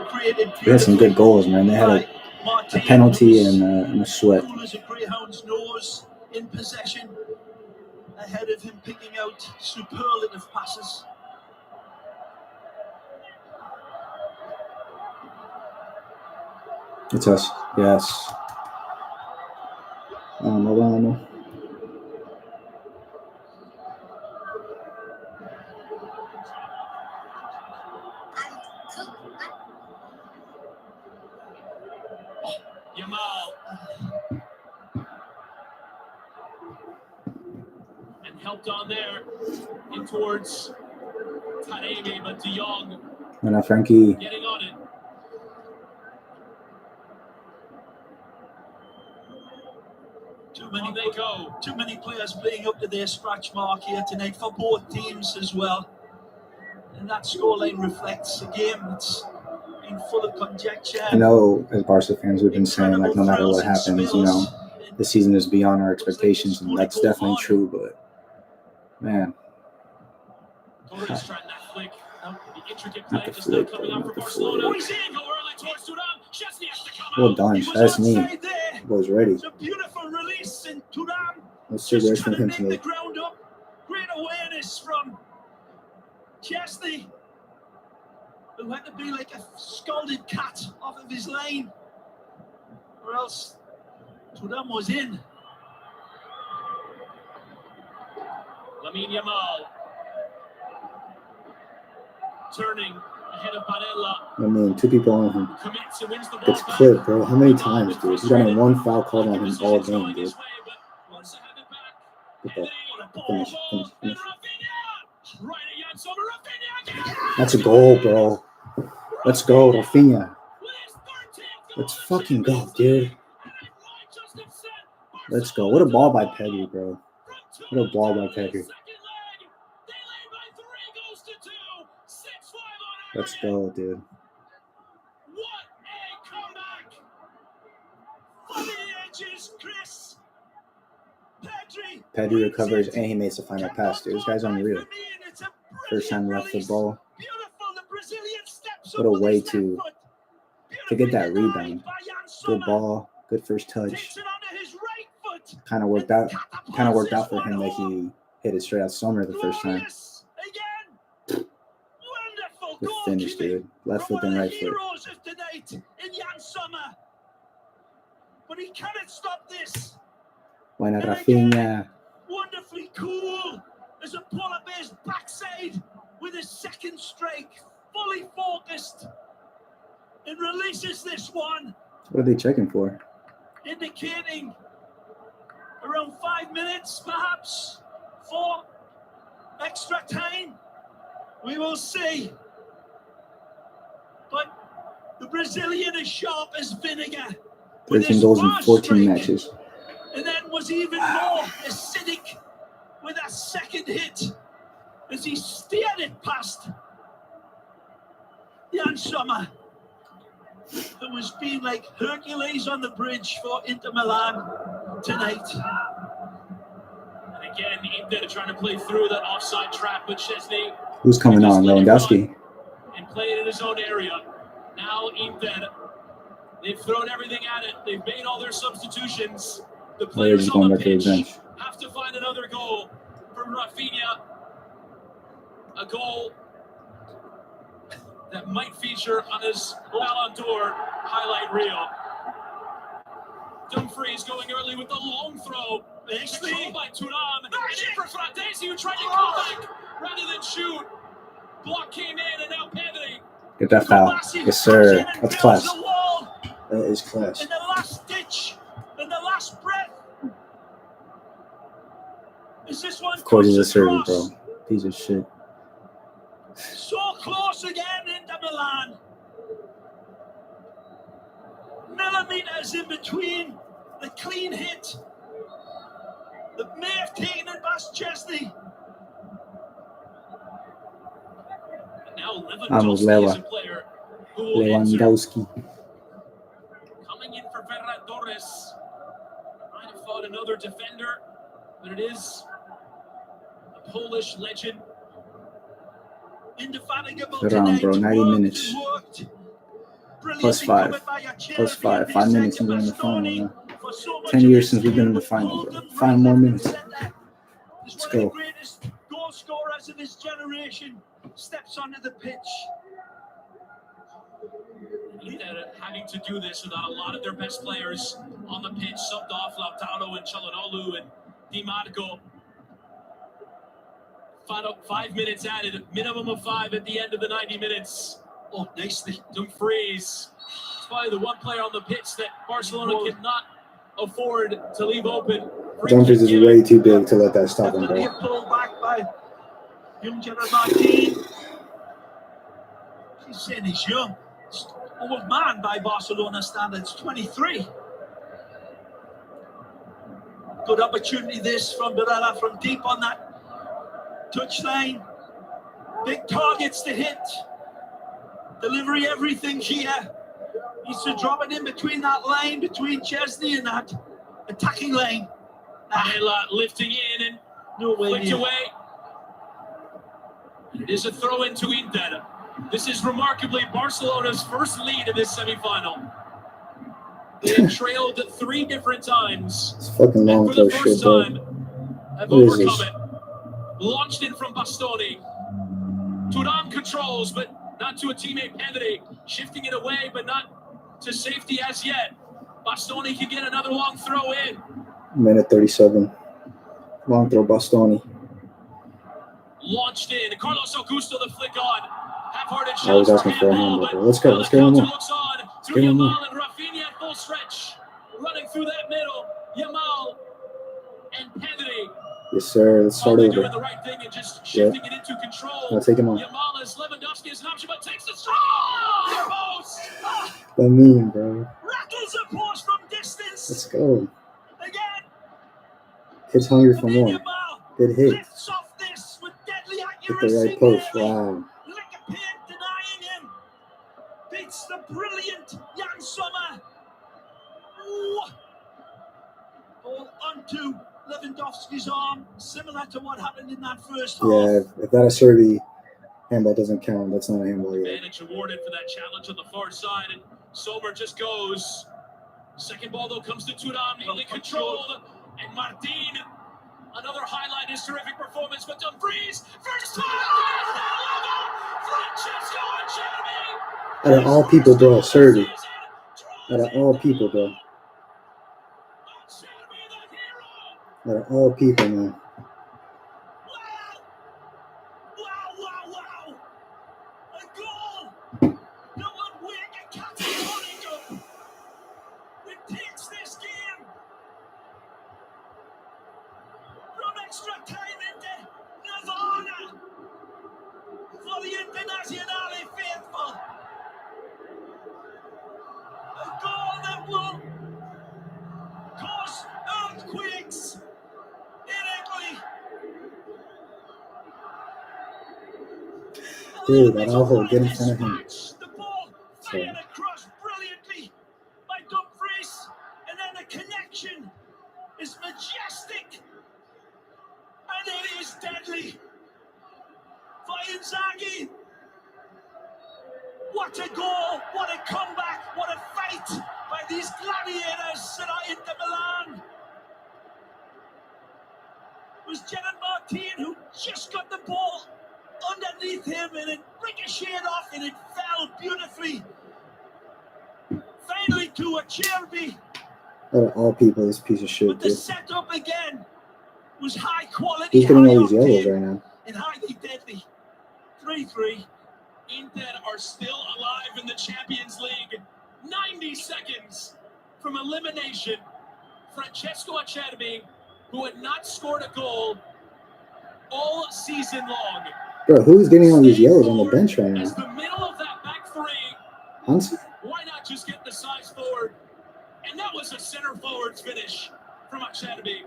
created. They had some good goals, man. They had a penalty and a sweat. Cool as a greyhound's nose in possession. Ahead of him picking out superlative passes. It's us. Yes. Vamos. Yamal. And helped on there in towards Taremi, but De Jong And Frankie. getting on it. Too many players playing up to their scratch mark here tonight for both teams as well. And that scoreline reflects a game that's been full of conjecture. I know, as Barca fans, we've been saying, like, no matter what happens, you know, the season is beyond our expectations, and that's definitely true, but, man. Torres trying that flick. The intricate Not play the just not flick, coming out for not the Barcelona. flick. He's in, go early towards Thuram. Szczesny has to come Well out. done. He was That's me. offside there. Boy's ready. It's a beautiful release, and Thuram Let's see just there's trying from to him make the tonight. ground up. Great who had to be like a scalded cat off of his lane, or else Thuram was in. Lamine Yamal turning ahead of Barella. I mean, 2 people on him. Commits and wins the ball It's back. clipped, bro. How many times, dude? He's got 1 foul called on him all game, dude. Finish. That's a goal, bro. Let's go, Rafinha. Let's fucking go, dude. Let's go. What a ball by Pedri, bro. What a ball by Pedri. Let's go, dude. What a comeback! Funny edges, Chris. Pedri recovers and he makes the final pass, dude. This guy's unreal. First time left the ball. What a way to get that rebound. Good ball, good first touch. Kind of worked out for him that he hit it straight out Sommer the first time. Good finish, dude. Left foot and right foot. But he cannot stop this. Buena Rafinha. Wonderfully cool as a pull up his backside with his second strike, fully focused, and releases this one. What are they checking for? Indicating around 5 minutes, perhaps, for extra time. We will see. But the Brazilian is sharp as vinegar. 13 goals in 14 matches. And then was even more acidic with that second hit as he steered it past Jan Sommer, who was being like Hercules on the bridge for Inter Milan tonight. And again, Inter trying to play through that offside trap with Szczesny. Who's coming on? Lewandowski. And play it in his own area. Now Inter, they've thrown everything at it. They've made all their substitutions. The players on the pitch have to find another goal from Rafinha. A goal that might feature on his Ballon d'Or highlight reel. Dumfries going early with the long throw. Control by Thuram. And in for Fratesi, who tried to come back rather than shoot. Block came in, and now Pedri. Get that foul. Yes, sir. That's class. That is class. In the last ditch, in the last breath. Is this one? Of course, he's a servant, bro. Piece of shit. So close again into Milan. Millimeters in between the clean hit that may have taken it past Szczesny. Now Lewandowski. Coming in for Ferran Torres. Might have fought another defender, but it is a Polish legend. Indefatigable Ferran, bro, 90 minutes. Plus 5. 5 minutes and we're in the final now. 10 years since we've been in the final, bro. 5 more minutes. Let's go. Goal scorers of his generation steps onto the pitch. Having to do this without a lot of their best players on the pitch, subbed off Lautaro and Çalhanoğlu and Di Marco. 5 minutes added, minimum of 5 at the end of the 90 minutes. Oh, nicely. Dumfries. It's probably the one player on the pitch that Barcelona cannot afford to leave open. Dumfries is way too big to let that stop him, bro. Pulled back by young Gerard Martin. He's saying he's young. Old man by Barcelona standards, 23. Good opportunity this from Barella from deep on that touchline. Big targets to hit. Delivery, everything here. Needs to drop it in between that line, between Szczesny and that attacking lane. Barella lifting in and no way flicked away. It is a throw into Inter. This is remarkably Barcelona's first lead in this semi-final. They have trailed 3 different times. It's fucking long for the first time, have overcome it. Launched in from Bastoni. Thuram controls, but Not to a teammate Pedri, shifting it away, but not to safety as yet. Bastoni can get another long throw in. Minute 37. Long throw, Bastoni. Launched in. Carlos Augusto, the flick on. Half-hearted I was shots asking for a handball, handball, but bro. Let's go. Let's get one more. looks on to Get one more. Yamal and Rafinha at full stretch. Running through that middle. Yamal and Pedri. Yes, sir. Let's start Doing over. the right thing and just shifting it into control. I'll take him on. Yamal as Lewandowski is an option, but takes the strong post. That mean, bro. Rattles a post from distance. Let's go. Again. Kid's hungry for And then more. Yamal Good hit. lifts off this with deadly Hit accuracy. the right post. nearly. Wow. Lickapin denying him. Beats the brilliant Jan Sommer. Ooh. Ball onto Lewandowski's arm, similar to what happened in that first half. Yeah, if that Acerbi handball doesn't count, that's not a handball yet. Advantage awarded for that challenge on the far side, and Sommer just goes. Second ball, though, comes to Thuram, neatly controlled, and Martin. Another highlight, his terrific performance, but Dumfries, first time, Francesco Acerbi. Out of all people, bro, Acerbi. Out of all people, bro. Out of all people, man. Wow. A goal. No one wing and categorical. It takes this game from extra time into Nirvana for the Internazionale faithful. A goal that will cause earthquakes in Italy. Dude, that Araujo, get in front of him. The ball fired across brilliantly by Dumfries, and then the connection is majestic, and it is deadly for Inzaghi. What a goal, what a comeback, what a fight by these gladiators that are Inter Milan. It was Gerard Martin who just got the ball underneath him, and it ricocheted off, and it fell beautifully. Finally to Acerbi. Out of all people, this piece of shit, But the dude. setup again was high quality. He's getting all these high yellows octane, right now. and highly deadly. 3-3. Inter are still alive in the Champions League. 90 seconds from elimination. Francesco Acerbi, who had not scored a goal all season long. Bro, who's getting all these yellows on the bench right As now? the middle of that back three, Hansen? why not just get the size forward? And that was a center forward's finish from Acerbi.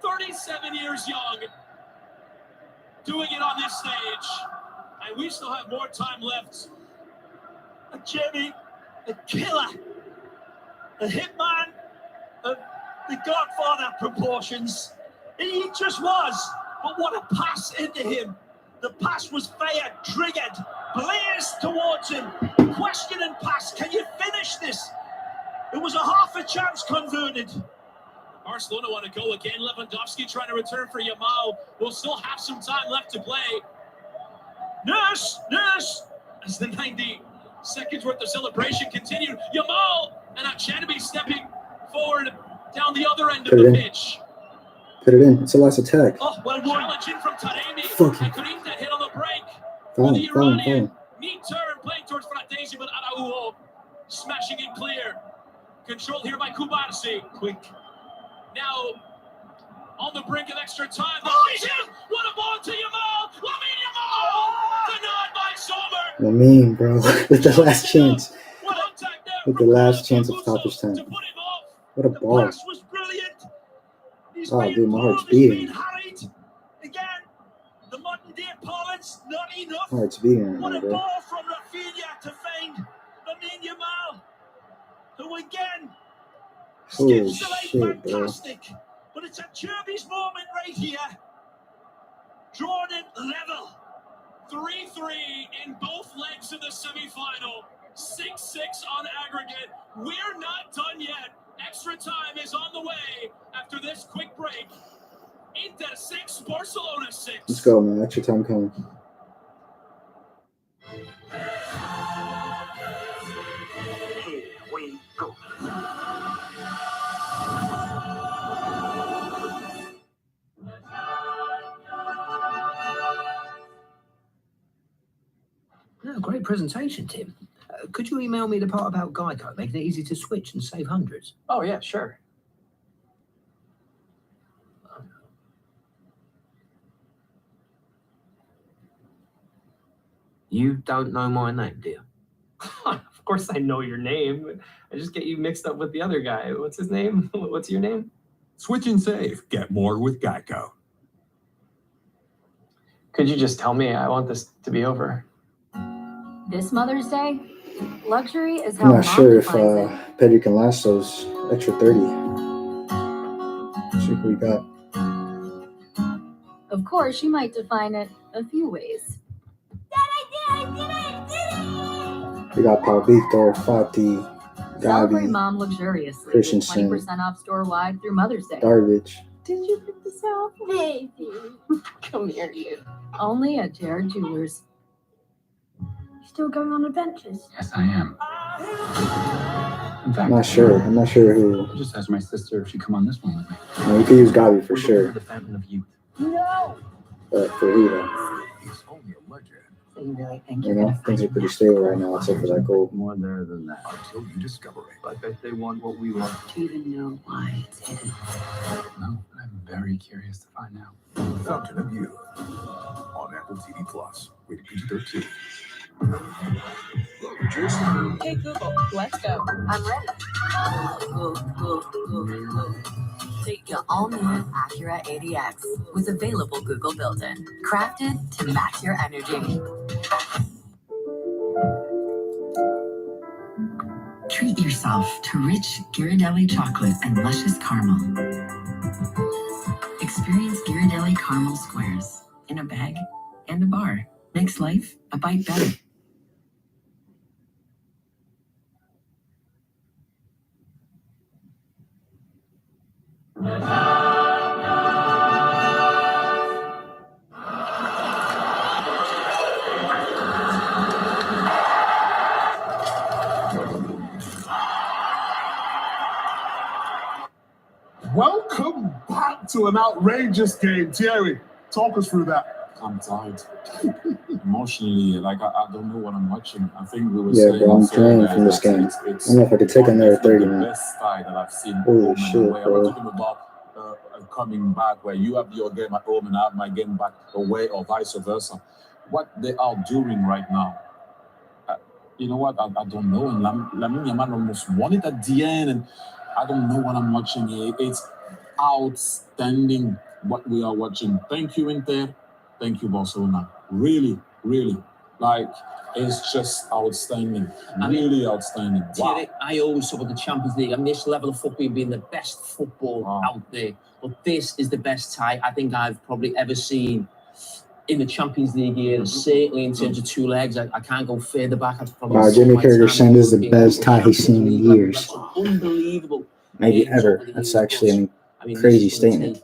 37 years young, doing it on this stage. And we still have more time left. Acerbi, a killer, a hitman of the Godfather proportions. He just was. But what a pass into him. The pass was fired, triggered, blazed towards him. Question and pass. Can you finish this? It was a half a chance converted. Barcelona want to go again. Lewandowski trying to return for Yamal. We'll still have some time left to play. Nurse. As the 90 seconds worth of celebration continued, Yamal and Acerbi stepping forward down the other end of the pitch. Put it in. It's the last attack. Oh, well done. Challenge in from Taremi. Fuck. And Corinthians hit on the break. Foul The him, foul him, foul Iranian him. neat turn playing towards Fratesi, but Araujo smashing it clear. Controlled here by Kubarsi. Quick. Now on the brink of extra time. What a ball to Yamal! Lamine Yamal! Denied by Sommer. I mean, bro, with the last chance. Contact there With the from last chance of Augusto stoppage time. to put him off. What a The ball. pass was brilliant. He's Oh, being dude, my heart's pulled, he's beating. being harried. Again, the modern day parlance, not enough. My heart's beating right What now, a bro. ball from Rafinha to find Lamine Yamal, who again Holy skips the line shit, bro. fantastic. But it's Acerbi's moment right here. Drawn it level. 3-3 in both legs of the semifinal. 6-6 on aggregate. We're not done yet. Extra time is on the way after this quick break. Inter 6, Barcelona 6. Let's go, man. Extra time coming. Here we go. Oh, great presentation, Tim. Could you email me the part about Geico, making it easy to switch and save hundreds? Oh, yeah, sure. You don't know my name, do you? Of course I know your name. I just get you mixed up with the other guy. What's his name? What's your name? Switch and save. Get more with Geico. Could you just tell me? I want this to be over. This Mother's Day, luxury is how I'm not Mom sure if defines it. Pedri can last those extra 30. See what we got. Of course, she might define it a few ways. We got Pablito, Fati, Celebrate Gavi, Mom luxuriously with Christensen, 20% off store-wide through Mother's Day. Darvic. Did you pick this out? Maybe. Come here, you. Only at Jared Jewelers. You still going on adventures? Yes, I am. In fact, I'm not sure. I'm not sure who. I just asked my sister if she'd come on this one with me. You could use Gavi for We're sure. going to the Fountain of Youth. No. But for Rita, He's only a legend. So you really think you know, things are pretty stable right now, except for that gold. More there than that. Until you discover it. I bet they want what we want. Do you even know why it's hidden? No, I'm very curious to find out. Fountain of Youth on Apple TV Plus. Rated PG-13. Hey Google, let's go. I'm ready. Go, go, go, go. Take your all-new Acura ADX with available Google built-in, crafted to match your energy. Treat yourself to rich Ghirardelli chocolate and luscious caramel. Experience Ghirardelli caramel squares in a bag and a bar. Makes life a bite better. Welcome back to an outrageous game. Thierry, talk us through that. I'm tired. Emotionally, like I don't know what I'm watching. I think we were Yeah, saying bro, I'm before drained that from this game. it's I don't know if I could take another 30, the man. best style that I've seen Holy home and shit, away. I'm bro. not talking about coming back where you have your game at home and I have my game back away or vice versa. What they are doing right now, you know what? I don't know. And Lamine Yamal almost won it at the end, and I don't know what I'm watching here. It's outstanding what we are watching. Thank you, Inter. Thank you, Barcelona. Really, really. Like, it's just outstanding. Really outstanding. Wow. Thierry, I always talk about the Champions League and this level of football being the best football out there. But this is the best tie I think I've probably ever seen in the Champions League year. Certainly in terms of two legs. I can't go further back. Jimmy Carragher said this is the best tie he's seen in years. That's unbelievable. Maybe ever. That's actually crazy statement.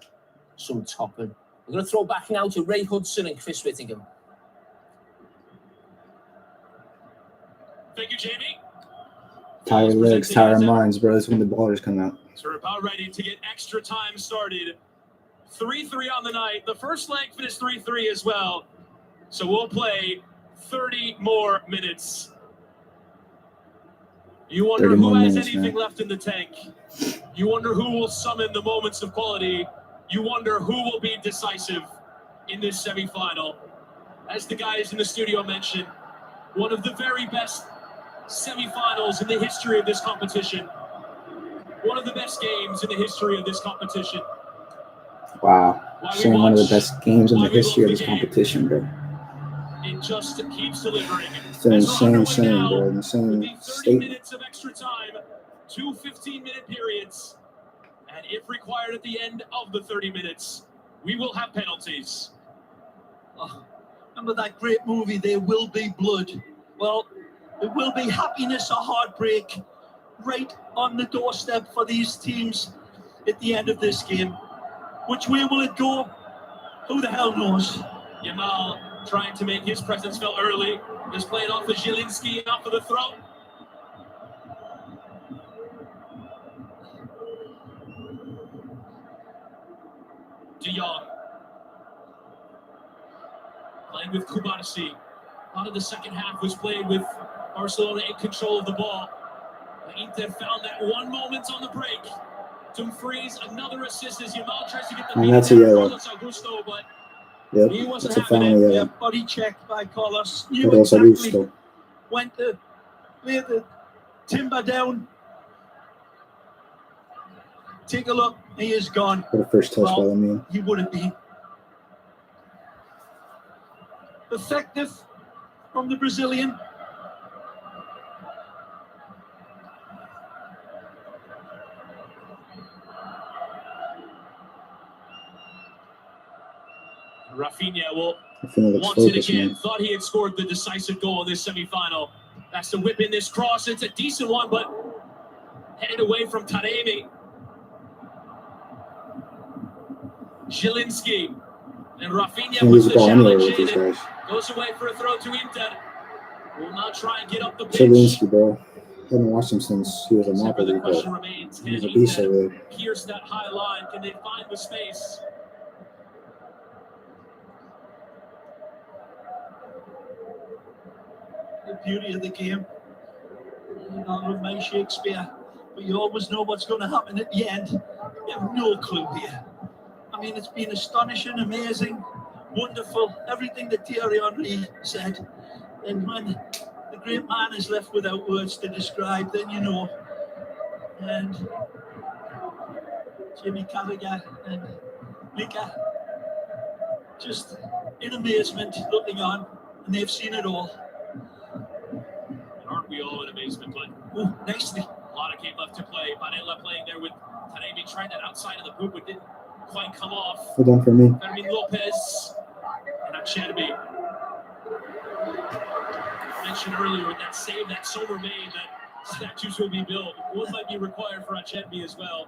Some topping. We're going to throw back now to Ray Hudson and Chris Whittingham. Thank you, Jamie. Tire legs, tire minds, bro. That's when the ballers come out. So we're about ready to get extra time started. 3-3 on the night. The first leg finished 3-3 as well. So we'll play 30 more minutes. You wonder who has anything left in the tank. You wonder who will summon the moments of quality. You wonder who will be decisive in this semifinal. As the guys in the studio mentioned, one of the very best semifinals in the history of this competition. One of the best games in the history of this competition. Wow. Saying one of the best games in the history of this competition, bro. It just keeps delivering. It's an insane saying, bro. Insane 30 statement. minutes of extra time, 2 15-minute periods. And if required at the end of the 30 minutes, we will have penalties. Oh, remember that great movie, There Will Be Blood? Well, there will be happiness or heartbreak right on the doorstep for these teams at the end of this game. Which way will it go? Who the hell knows? Yamal trying to make his presence felt early. Just played off of Zielinski, off of the throw. De Jong. Playing with Kubarsi. A lot of the second half was played with Barcelona in control of the ball. Inter found that one moment on the break. Dumfries, another assist as Yamal tries to get the And that's a yellow. Carlos Augusto, but Yep, he wasn't that's a having final it. yellow. Yeah, body check by Carlos. Knew Carlos exactly Augusto. when to lay the timber down. Take a look. He is gone. For the first touch by Well, Lamine. he would have been effective from the Brazilian. Rafinha will Rafinha looks want it focused, again. man. Thought he had scored the decisive goal in this semi-final. That's to whip in this cross. It's a decent one, but headed away from Taremi. Zielinski. And Rafinha Can't use puts the the ball anywhere challenge with these in. guys. Goes away for a throw to Inter. Will now try and get up the pitch. Zielinski, bro. Haven't watched him since he was a Except for the Napoli, question but remains, he's can a beast Inter over there. pierce that high line? Can they find the space? The beauty of the game. You know, with my Shakespeare, but you always know what's going to happen at the end. You have no clue here. I mean, it's been astonishing, amazing, wonderful, everything that Thierry Henry said. And when the great man is left without words to describe, then you know. And Jimmy Carragher and Mika just in amazement looking on, and they've seen it all. Aren't we all in amazement, but Oh, nicely. a lot of game left to play. Barella playing there with Taremi, tried that outside of the boot, but didn't quite come off. Well done for me. Fermin Lopez and Acerbi. I mentioned earlier with that save that Sommer made that statues will be built. One might be required for Acerbi as well.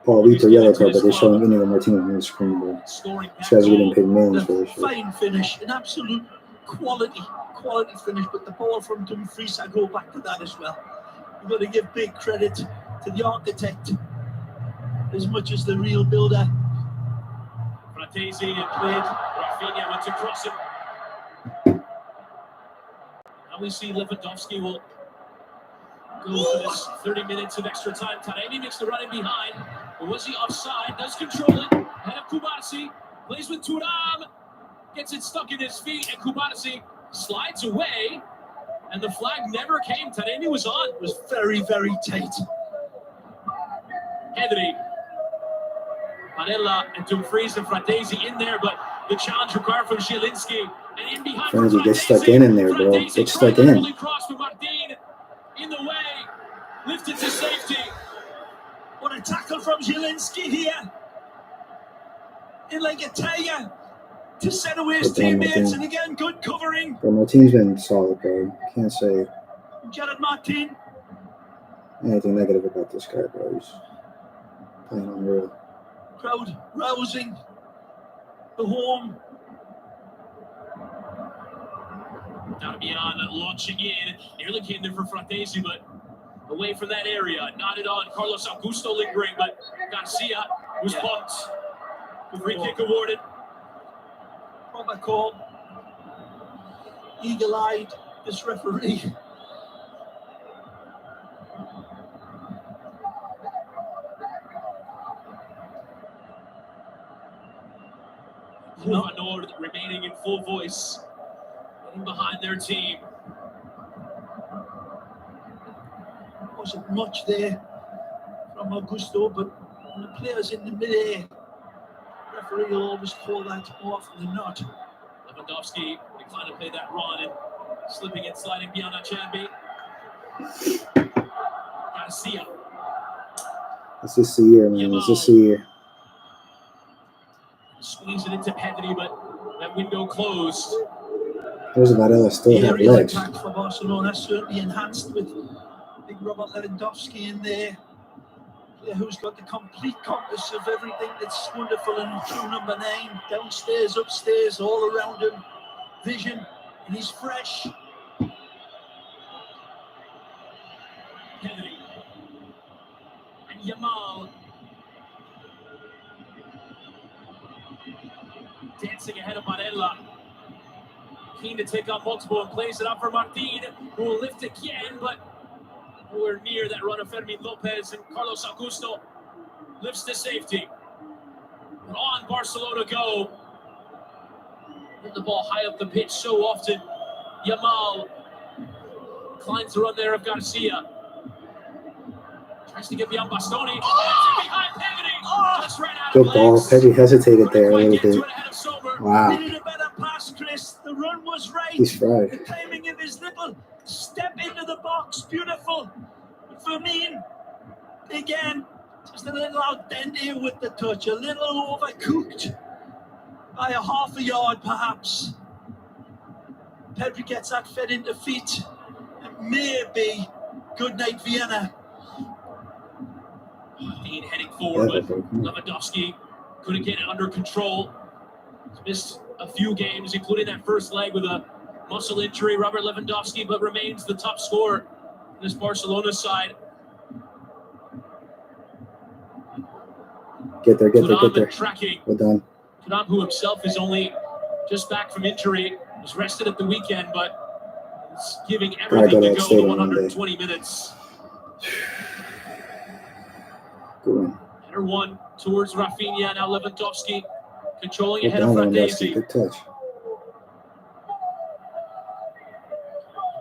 Paulito yellow card, but they're showing Inigo Martinez on the screen, bro. Scoring These guys are getting paid millions for The this shit. fine finish, an absolute quality finish, but the ball from Dumfries, I go back to that as well. You've got to give big credit to the architect as much as the real builder. Fratesi and played. Rafinha went to cross it. Now we see Lewandowski will go for this 30 minutes of extra time. Taremi makes the run in behind. But was he offside? Does control it. Head of Kubarsi. Plays with Thuram. Gets it stuck in his feet, and Kubarsi slides away. And the flag never came. Taremi was on. It was very, very tight. Henry. Barella and Dumfries and Fratesi in there, but the challenge required from Zielinski. And in behind for Frenzy, get Fratesi. stuck in there, bro. Fratesi Get stuck tried an in. early cross for Martin. In the way. Lifted to safety. What a tackle from Zielinski here. In like a tiger to set away his Good done, teammates, Martin. and again, good covering. Bro, Martin's been solid, bro. Can't say Gerard Martin. anything negative about this guy, bro. He's playing unreal. Crowd rousing the home. Darmian launching in. Nearly came there for Fratesi, but away from that area. Nodded on. Carlos Augusto lingering, but Garcia was bumped. Free kick awarded. Proper call. Eagle-eyed, this referee. Nord remaining in full voice. Getting behind their team. Wasn't much there from Augusto, but when the players in the mid-air, referee will always call that more often than not. Lewandowski declined to play that run and slipping and sliding beyond Acerbi. Garcia. It's just the year, man. It's just the year. Squeeze it into Pedri, but that window closed. There's Varela still The have area legs. attack for Barcelona certainly enhanced with big Robert Lewandowski in there. Player who's got the complete compass of everything that's wonderful in true number 9. Downstairs, upstairs, all around him. Vision, and he's fresh. Pedri. And Yamal. Dancing ahead of Barella. Keen to take on multiple and plays it up for Martin, who will lift again, but nowhere near that run of Fermin Lopez, and Carlos Augusto lifts to safety. On Barcelona go. Hit the ball high up the pitch so often. Yamal declines the run there of Garcia. Tries to get beyond Bastoni. Oh! Behind Pedri. Oh! Just ran out Good of ball. legs. Pedri hesitated there a little bit. Wow. Needed a better pass, Chris. The run was right. He's fried. The timing of his little step into the box, beautiful. Firmin, again, just a little al dente with the touch, a little overcooked by a half a yard, perhaps. Pedri gets that fed into feet. It may be good night, Vienna. Dean heading forward, but Lewandowski couldn't get it under control. He's missed a few games, including that first leg with a muscle injury. Robert Lewandowski, but remains the top scorer in this Barcelona side. Get there. Tracking. Well done. Thuram, who himself is only just back from injury, was rested at the weekend, but is giving everything to go the 120 minutes. Header one towards Rafinha, now Lewandowski controlling ahead of Fratesi. Good touch.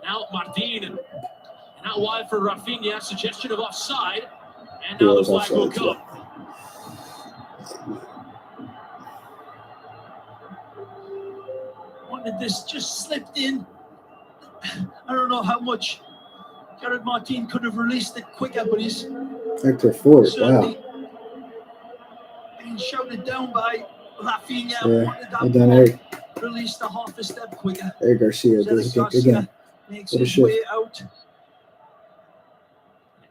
Now Martin, and out wide for Rafinha, suggestion of offside, and now the flag will come. Wanted this just slipped in. I don't know how much Gerard Martin could have released it quicker, but he's Hector Ford, wow. Being shouted down by Rafinha. Yeah, Wanted that well done, ball Eric. released a half a step quicker. Eric Garcia does it again. Makes What a his shift. way out.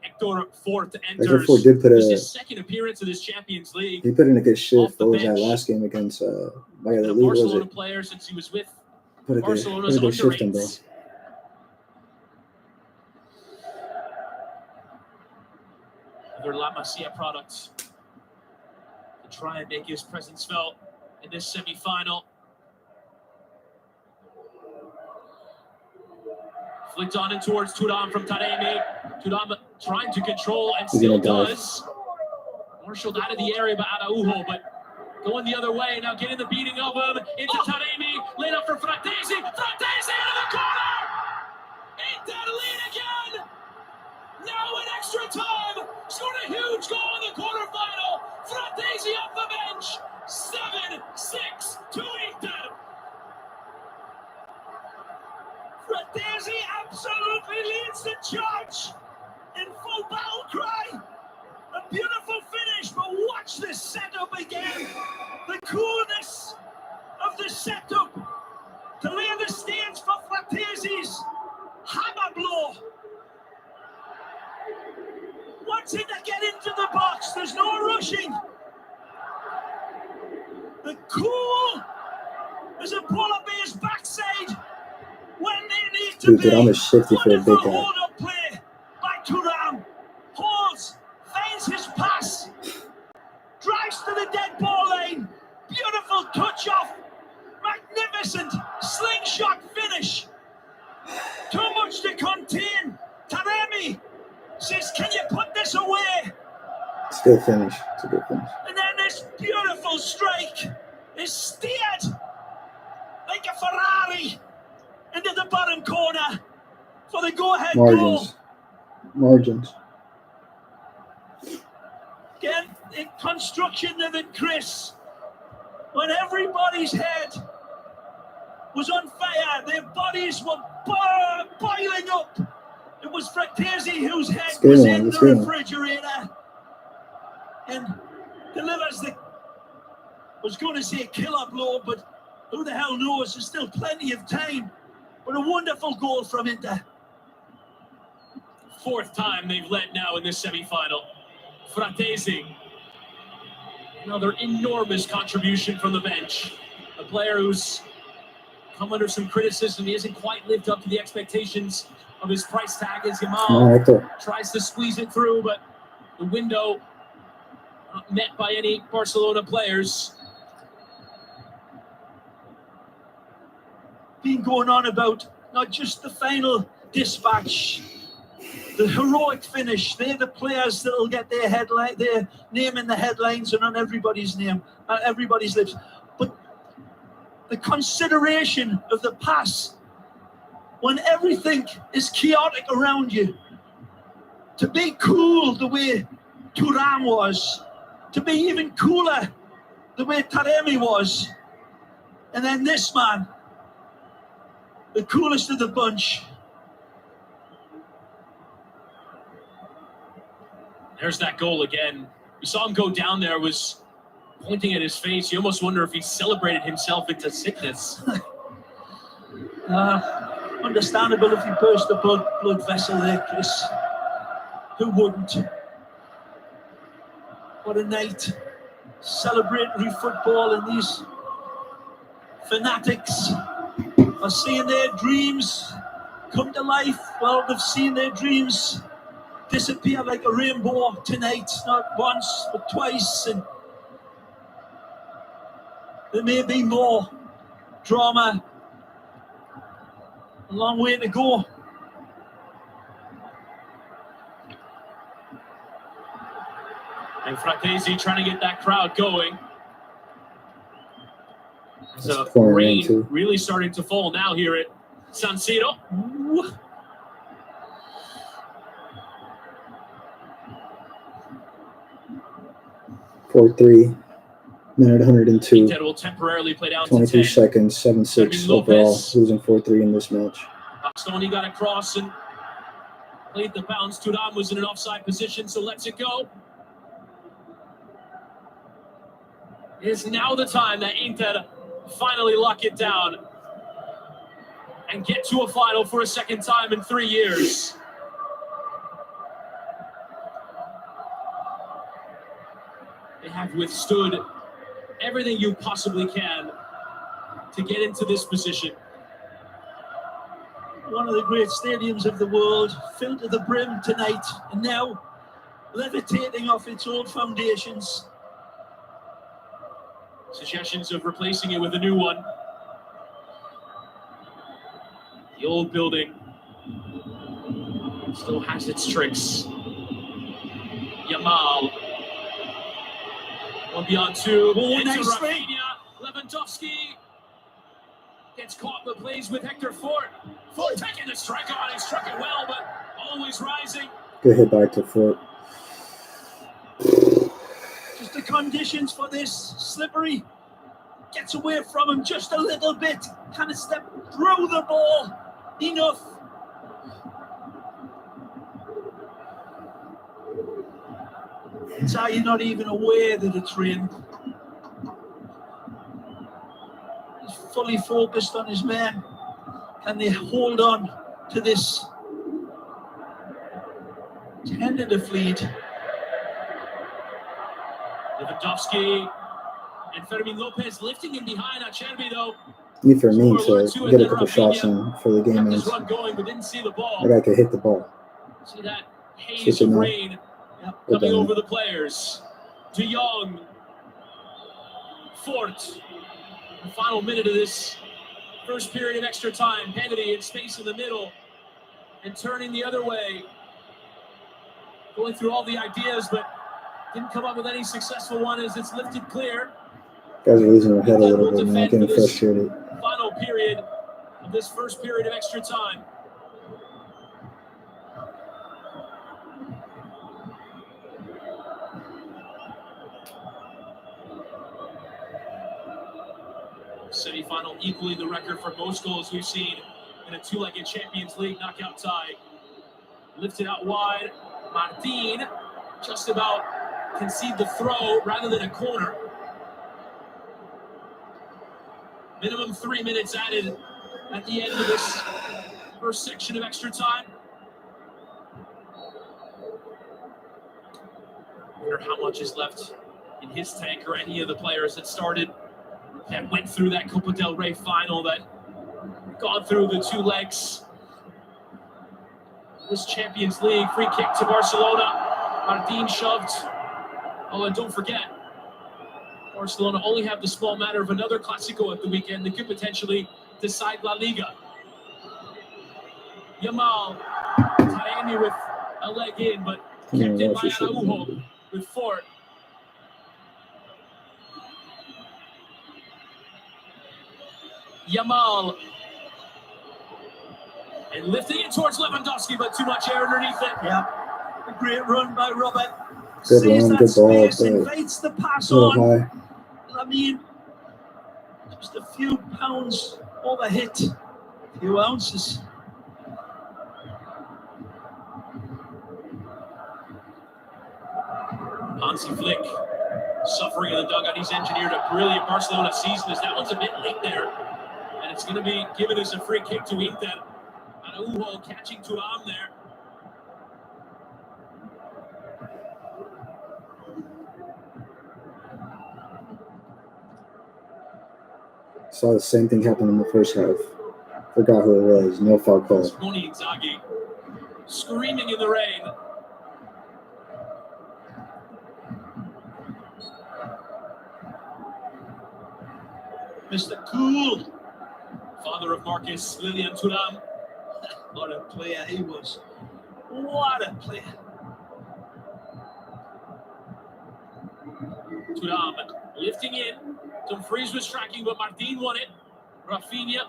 Hector Ford enters. Hector Ford did put his second appearance in this Champions League. He put in a good shift. What was that last game against Valladolid? Barcelona Was it? player since he was with Put a good shift in, bro. Other La Masia products to try and make his presence felt in this semi-final. Flicked on in towards Thuram from Taremi. Thuram trying to control and still does. Marshaled out of the area by Araujo, but going the other way, now getting the beating of him into Taremi, laid up for Fratesi. Fratesi into the corner! Inter lead again! Now in extra time, scored a huge goal in the quarterfinal. Fratesi off the bench, 7-6 to Inter. Fratesi absolutely leads the charge in full battle cry. A beautiful finish, but watch this setup again. The coolness of the setup to lay the stage for Fratesi's hammer blow. Wants it to get into the box. There's no rushing. The cool as a ball up his backside when they need to be. Thuram is shifty for a big guy. Hold-up play by Thuram. Holds, finds his pass, drives to the dead ball line. Beautiful touch off. Magnificent slingshot finish. Too much to contain. Taremi says, can you put this away? It's a good finish. It's a good finish. And then this beautiful strike is steered like a Ferrari into the bottom corner for the go-ahead goal. Margins. Again, in construction of it, Chris, when everybody's head was on fire, their bodies were boiling up. It was Fratesi whose head was in the refrigerator and delivers the, I was going to say killer blow, but who the hell knows? There's still plenty of time. But a wonderful goal from Inter. Fourth time they've led now in this semi-final. Fratesi, another enormous contribution from the bench. A player who's come under some criticism. He hasn't quite lived up to the expectations of his price tag as Come Yamal on, Hector. tries to squeeze it through, but the window not met by any Barcelona players. Been going on about not just the final dispatch, the heroic finish. They're the players that will get their name in the headlines and on everybody's name, everybody's lips. But the consideration of the pass when everything is chaotic around you, to be cool the way Thuram was, to be even cooler the way Taremi was, and then this man, the coolest of the bunch. There's that goal again. We saw him go down there, was pointing at his face. You almost wonder if he celebrated himself into sickness. Understandable if he burst the blood vessel there, Chris. Who wouldn't? What a night. Celebratory football, and these fanatics are seeing their dreams come to life. Well, they've seen their dreams disappear like a rainbow tonight, not once, but twice. And there may be more drama. A long way to go. And Fratesi trying to get that crowd going. So rain really starting to fall now here at San Siro. Ooh. Minute 102. Inter will temporarily play down 22 to 10. seconds, 7-6 overall, losing 4-3 in this match. Bastoni got across and played the bounce. Thuram was in an offside position, so lets it go. It is now the time that Inter finally lock it down and get to a final for a second time in 3 years. They have withstood everything you possibly can to get into this position. One of the great stadiums of the world, filled to the brim tonight, and now levitating off its old foundations. Suggestions of replacing it with a new one. The old building still has its tricks. Yamal. 1-on-2. Oh, nice straight. Lewandowski gets caught but plays with Hector Fort. Fort taking the strike on. He struck it well, but always rising. Good hit by Hector Fort. Just the conditions for this. Slippery. Gets away from him just a little bit. Kind of step through the ball. Enough. It's how you're not even aware that it's rain. He's fully focused on his man. Can they hold on to this tentative lead? Lewandowski and Fermin Lopez lifting him behind Acerbi, though. Need for me to get a couple shots in for the game ends. Going, but didn't see the ball. That guy could hit the ball. See that haze of rain coming over the players. De Jong, Fort. The final minute of this first period of extra time. Kennedy in space in the middle and turning the other way. Going through all the ideas, but didn't come up with any successful one as it's lifted clear. Guys are losing their head a little bit, man. Getting frustrated. Final period of this first period of extra time. Semi-final equaling the record for most goals we've seen in a two-legged Champions League knockout tie. Lifted out wide. Martin just about concede the throw rather than a corner. Minimum 3 minutes added at the end of this first section of extra time. I wonder how much is left in his tank or any of the players that started, that went through that Copa del Rey final, that gone through the two legs. This Champions League free kick to Barcelona. Martin shoved. Oh, and don't forget, Barcelona only have the small matter of another Clásico at the weekend that could potentially decide La Liga. Yamal, Taremi with a leg in, but kept in by Araujo with Fort. Yamal. And lifting it towards Lewandowski, but too much air underneath it. Yeah, a great run by Robert. Good Sees run, that good ball, space, but invites the pass a little on. high. I mean, just a few pounds over hit, a few ounces. Hansi Flick suffering in the dugout. He's engineered a brilliant Barcelona season as that one's a bit late there. And it's going to be given as a free kick to Inter. Araujo catching Thuram there. Saw the same thing happen in the first half. Forgot who it was. No foul call. Simone Inzaghi screaming in the rain. Mr. Cool, Father of Marcus, Lilian Thuram. what a player he was. What a player. Thuram lifting in. Dumfries was tracking, but Martin won it. Rafinha.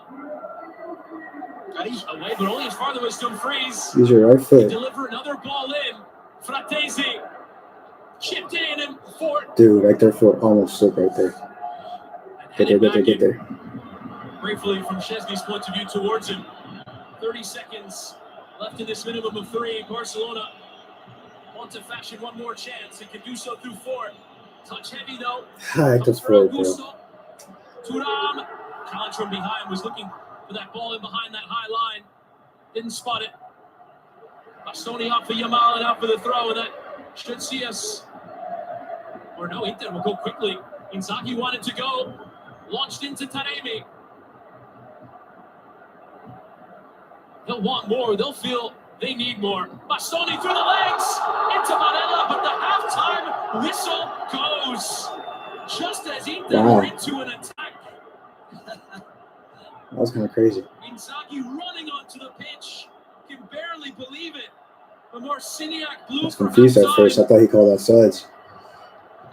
Away, but only as far as Dumfries. Use your right foot. Deliver another ball in. Fratesi chipped in and Fort. Dude, right there foot almost slipped right there. Get there. Gratefully from Szczesny's point of view towards him. 30 seconds left in this minimum of 3. Barcelona want to fashion one more chance and can do so through Fort. Touch heavy though. I just Fort, bro. Thuram, challenge from behind, was looking for that ball in behind that high line. Didn't spot it. Bastoni out for Yamal and out for the throw, and that should see us. Or no, Inter will go quickly. Inzaghi wanted to go. Launched into Taremi. They'll want more. They'll feel they need more. Bastoni through the legs into Varela, but the halftime whistle goes just as Inter were into an attack. That was kind of crazy. Inzaghi running onto the pitch. Can barely believe it. But Marciniak blew I was for confused at first. I thought he called offsides.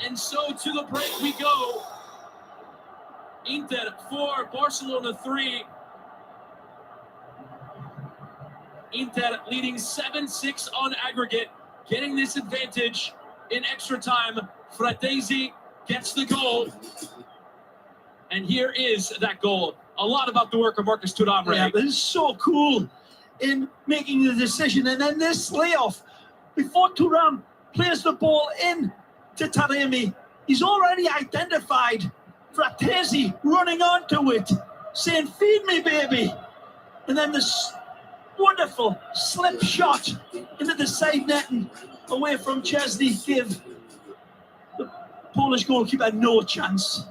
And so to the break we go. Inter 4, Barcelona 3. Inter leading 7-6 on aggregate, getting this advantage in extra time. Fratesi gets the goal. And here is that goal. A lot about the work of Marcus Thuram. Yeah, but it's so cool in making the decision. And then this layoff, before Thuram plays the ball in to Taremi, he's already identified Fratesi running onto it, saying, "Feed me, baby." And then this wonderful slip shot into the side netting away from Szczesny give the Polish goalkeeper no chance.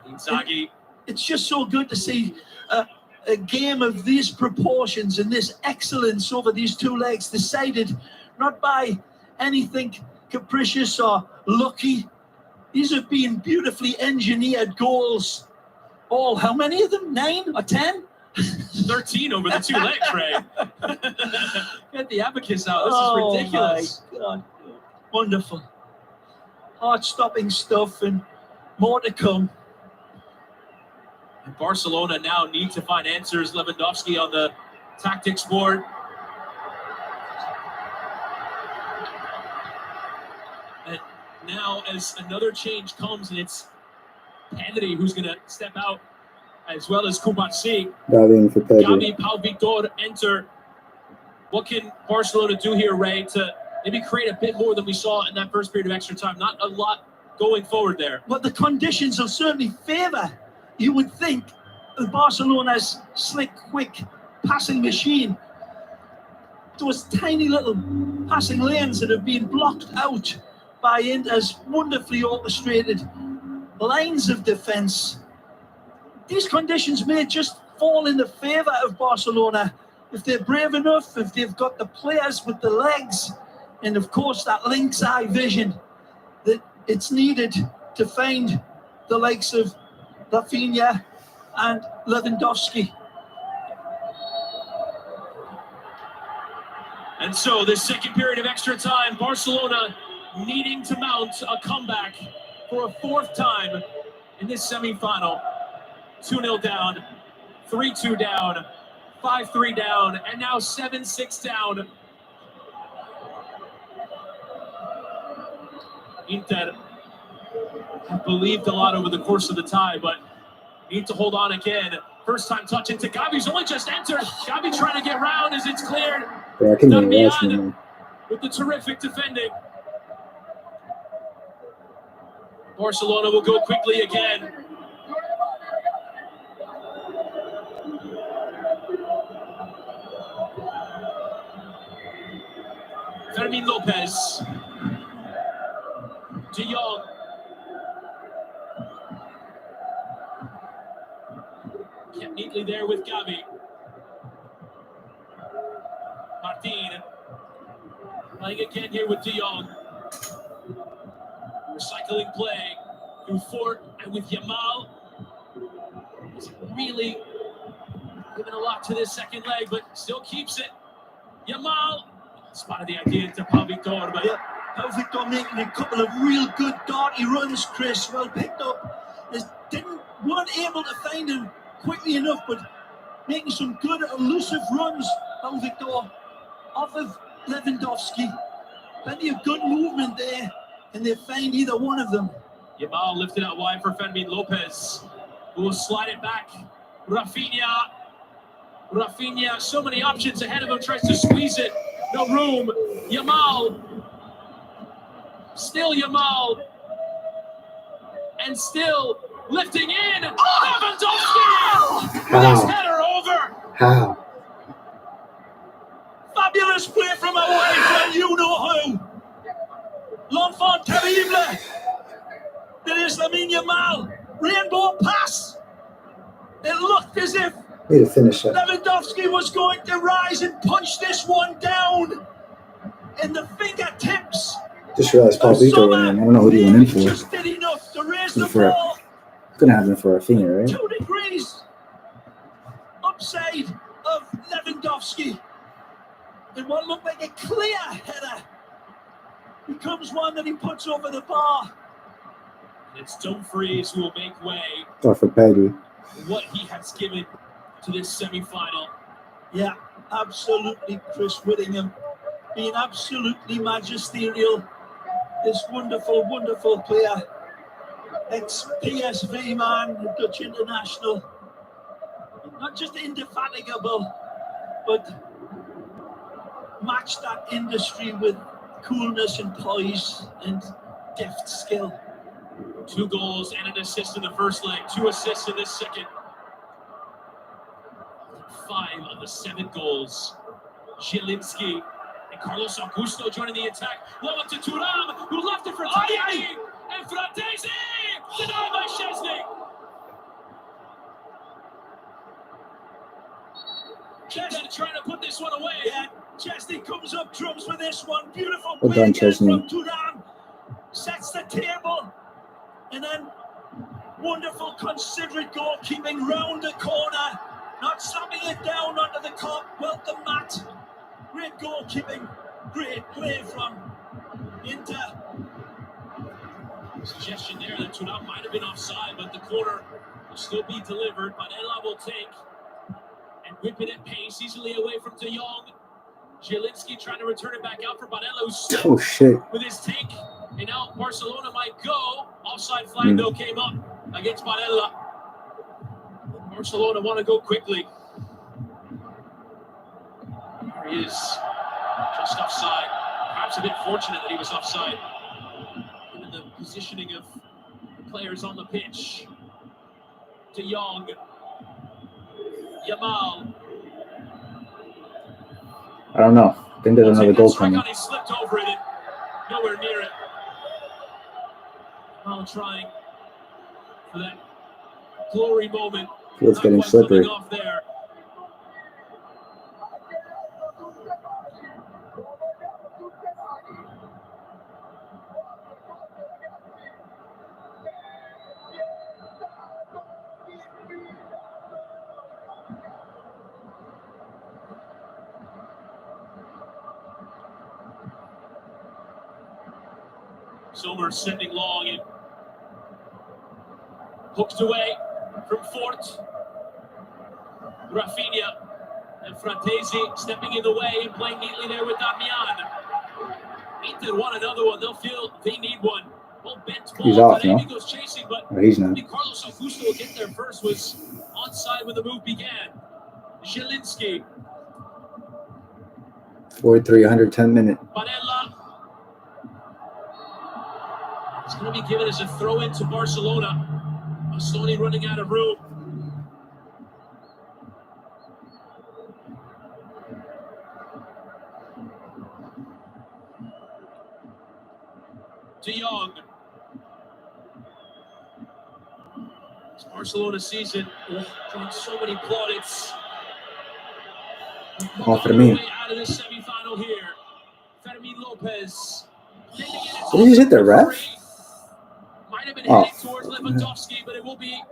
Inzaghi. It's just so good to see a game of these proportions and this excellence over these two legs decided not by anything capricious or lucky. These have been beautifully engineered goals. All, how many of them? 9 or 10? 13 over the two legs, Ray. Get the abacus out. This is ridiculous. My God. Wonderful. Heart-stopping stuff and more to come. Barcelona now need to find answers. Lewandowski on the tactics board. And now as another change comes, and it's Pedri who's going to step out, as well as Kubarsi. Gavi, Pau Victor enter. What can Barcelona do here, Ray, to maybe create a bit more than we saw in that first period of extra time? Not a lot going forward there. But the conditions will certainly favour, you would think, Barcelona's slick, quick passing machine. Those tiny little passing lanes that have been blocked out by Inter's wonderfully orchestrated lines of defence. These conditions may just fall in the favour of Barcelona if they're brave enough, if they've got the players with the legs, and of course that lynx eye vision that it's needed to find the likes of Rafinha and Lewandowski. And so this second period of extra time, Barcelona needing to mount a comeback for a fourth time in this semi-final. 2-0 down, 3-2 down, 5-3 down, and now 7-6 down. Inter have believed a lot over the course of the tie, but need to hold on again. First time touch into Gavi's only just entered. Gavi trying to get round as it's cleared. Yeah, I can imagine. With the terrific defending. Barcelona will go quickly again. Fermin Lopez. De Jong. Kept neatly there with Gavi. Martin. Playing again here with De Jong. Recycling play through Fort and with Yamal. He's really giving a lot to this second leg, but still keeps it. Yamal spotted the idea to Pau Victor, but Pau Victor making a couple of real good darty runs, Chris. Well picked up. Weren't able to find him quickly enough, but making some good elusive runs. Pau Victor off of Lewandowski. Plenty of good movement there, and they find either one of them. Yamal lifted out wide for Fermin Lopez, who will slide it back. Rafinha, so many options ahead of him, tries to squeeze it. No room. Yamal. Still Yamal. And still lifting in. Lewandowski! With his header over. How? Fabulous play from away from you-know-who. L'enfant terrible. There is Lamine Yamal. Rainbow pass. It looked as if Need to finish it. Lewandowski was going to rise and punch this one down in the fingertips. Just realized Pau Victor went in. I don't know who he went in for. Just did enough to raise the ball. Gonna have him for Rafinha, right? 2 degrees upside of Lewandowski. In what looked like a clear header becomes one that he puts over the bar. It's Dumfries who will make way. Or for Pedri. What he has given to this semi-final. Yeah, absolutely, Chris Whittingham. Being absolutely magisterial. This wonderful, wonderful player. Ex-PSV man, Dutch international. Not just indefatigable, but matched that industry with coolness and poise and deft skill. 2 goals and an assist in the first leg, 2 assists in this second. 5 of the 7 goals. Zielinski and Carlos Augusto joining the attack. Low to Thuram, who left it for Tayani. And Fratesi, denied by Szczesny. Szczesny trying to put this one away. Yeah, Szczesny comes up, drums with this one. Beautiful Well play done, Szczesny. from Thuram. Sets the table. And then wonderful considerate goalkeeping round the corner. Not slapping it down onto the cop. Welcome, Matt. Great goalkeeping. Great play from Inter. Suggestion there that Thuram might have been offside, but the corner will still be delivered. Barella will take and whip it at pace, easily away from De Jong. Zielinski trying to return it back out for Barella, who's with his take. And now Barcelona might go. Offside flag, though, came up against Barella. Barcelona want to go quickly. There he is, just offside. Perhaps a bit fortunate that he was offside, given the positioning of the players on the pitch. De Jong, Yamal. I don't know. I think there's another goal coming. He slipped over it, and nowhere near it. Yamal trying for that glory moment. Field's Not getting quite coming slippery. off there. Sommer sending long and hooked away from Fort. Rafinha and Fratesi stepping in the way and playing neatly there with Damian. Inter want another one. They'll feel they need one. Well, bent ball. He's off, no? He goes chasing, but Oh, he's not. I think Carlos Augusto will get there first. Was onside when the move began. Zielinski. 4-3, 110 minute. Barella. It's going to be given as a throw in to Barcelona. Bastoni running out of room. De Jong. It's Barcelona season. Drawing so many plaudits. Oh, Fermin. Out of the semi-final here. Fermin Lopez. Did he just hit the ref? Might have been Oh. heading towards Lewandowski, but it will be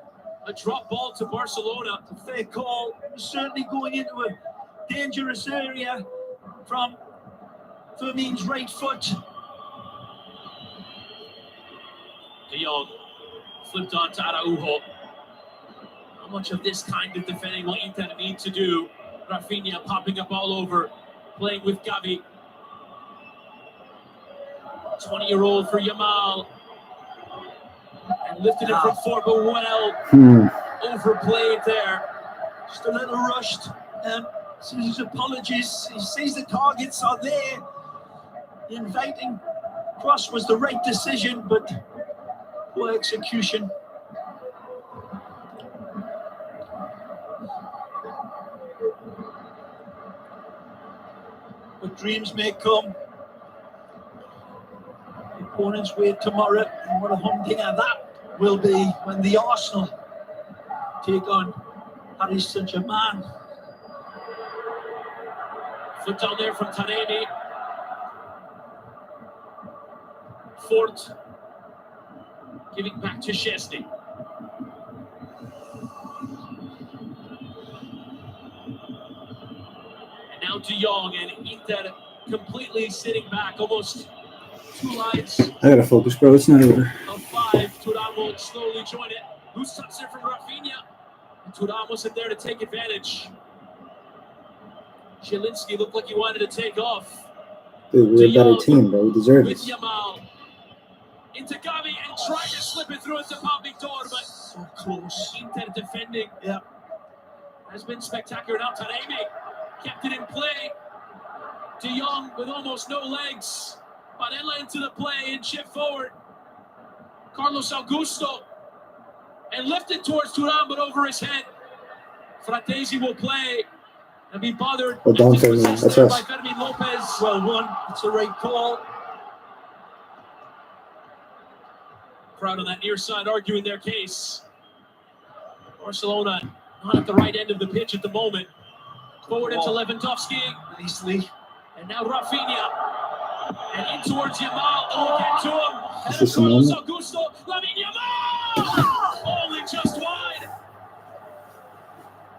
a drop ball to Barcelona. A fair call. Certainly going into a dangerous area from Fermin's right foot. De Jong flipped on to Araujo. How much of this kind of defending will Inter need to do? Rafinha popping up all over, playing with Gavi. 20-year-old for Yamal. And lifted it from Fort, but well overplayed there. Just a little rushed. His apologies. He sees the targets are there. The inviting cross was the right decision, but poor execution. But dreams may come. The opponents wait tomorrow, and what a humdinger that will be when the Arsenal take on Paris Saint-Germain. Foot down there from Taremi. Fort giving back to Szczesny. And now De Jong, and Inter completely sitting back, almost 2 lines I gotta focus, bro. It's not over. of 5. Thuram will slowly join it. Loose touch there from Rafinha. And Thuram wasn't there to take advantage. Zielinski looked like he wanted to take off. Dude, we're a better team, bro. We deserve With this. Yamal into Gavi and tried to slip it through into Pau Victor, but So close. Inter defending Yeah. has been spectacular. Now Taremi kept it in play. De Jong with almost no legs. Barella into the play and chip forward. Carlos Augusto and lifted towards Thuram, but over his head. Fratesi will play and be bothered. Well done, as he Fermin. possessed That's there us. by Fermin Lopez. Well won. It's the right call. Crowd on that near side arguing their case. Barcelona not at the right end of the pitch at the moment. Forward into Lewandowski. Nicely. And now Rafinha. And in towards Yamal. Oh, get to him. Is And this a Carlos moment? Augusto. Lamine Yamal! Only just wide.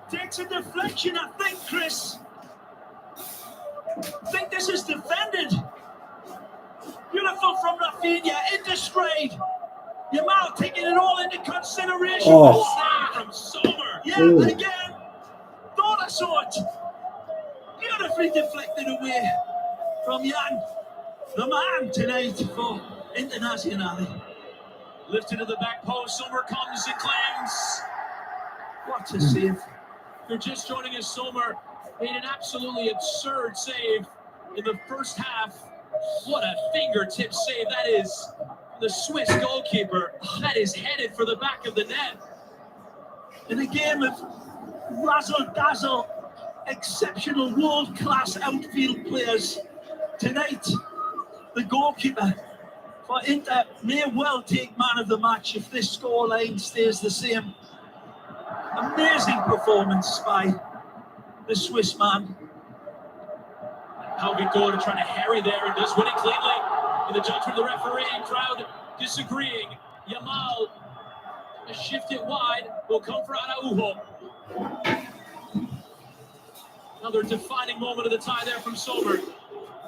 Takes a deflection, I think, Chris. I think this is defended. Beautiful from Rafinha, into straight. Yamal taking it all into consideration. Oh. Save from Sommer. Yeah, Ooh. again. Thought I saw it. Beautifully deflected away from Jan. The man tonight for Internazionale. Lifted to the back post. Sommer comes and claims. What a save. If you're just joining us, Sommer made an absolutely absurd save in the first half. What a fingertip save that is. The Swiss goalkeeper. That is headed for the back of the net. In a game of razzle-dazzle, exceptional world-class outfield players, tonight the goalkeeper for Inter may well take man of the match if this scoreline stays the same. Amazing performance by the Swiss man. How Victor trying to harry there and does win it cleanly. In the judgment of the referee, crowd disagreeing. Yamal shift it wide, will come for Araujo. Another defining moment of the tie there from Sommer.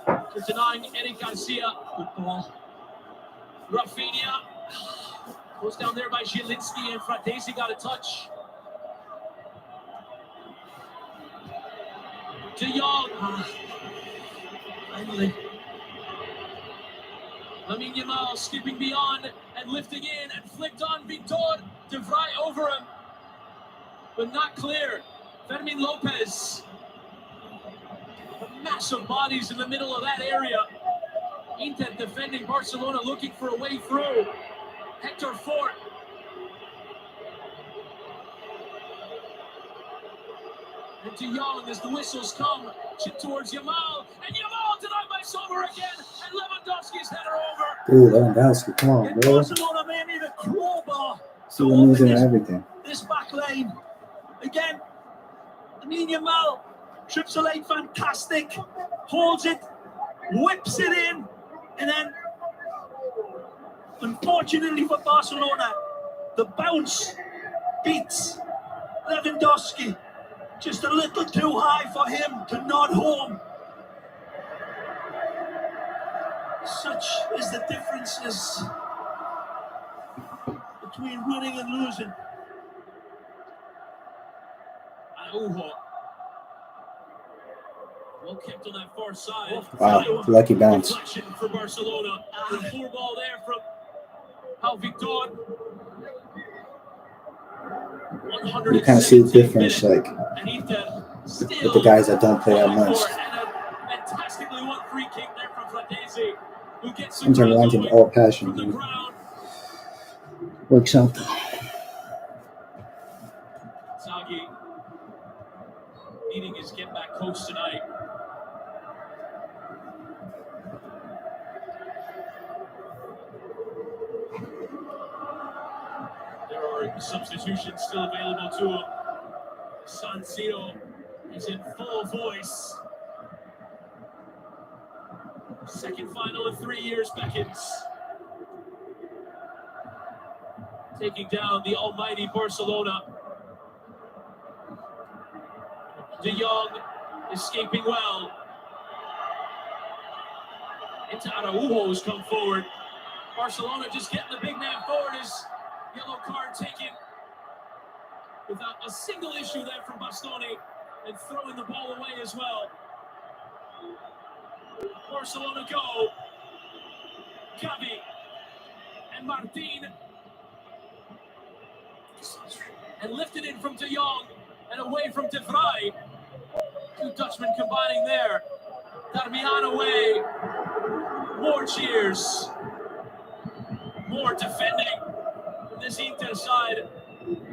They're denying Eric Garcia. Good ball. Rafinha goes down there by Zielinski, and Fratesi got a touch. De Jong. Finally. Lamine Yamal skipping beyond and lifting in and flicked on Victor. De Vrij over him, but not clear. Fermin Lopez. Massive bodies in the middle of that area. Inter defending, Barcelona looking for a way through. Hector Fort. And De Jong, as the whistles come, chip towards Yamal. And Yamal denied by Sommer again. And Lewandowski's header over. Ooh, Lewandowski, come on, bro. Barcelona may need a crowbar. See the moves and everything. This back line. Again, Lamine Yamal trips a leg fantastic. Holds it, whips it in, and then, unfortunately for Barcelona, the bounce beats Lewandowski. Just a little too high for him to nod home. Such is the differences between winning and losing. Araujo. Well kept on that far side. Wow, lucky bounce. Deflection for Barcelona. The poor ball there from Pau Victor. You kind of see the difference, like, with the guys that don't play that much. Fantastically one free kick there from Fratesi, who gets Inter wanting all passion, dude. Works out. Zaghi needing his get back coach tonight. There are substitutions still available to him. San Siro is in full voice. Second final in 3 years beckons. Taking down the almighty Barcelona. De Jong escaping well. Into Araujo's come forward. Barcelona just getting the big man forward. His yellow card taken without a single issue there from Bastoni, and throwing the ball away as well. Barcelona go. Gavi and Martin. And lifted in from De Jong and away from De Vrij. Two Dutchmen combining there. Darmian away. More cheers. More defending from this Inter side,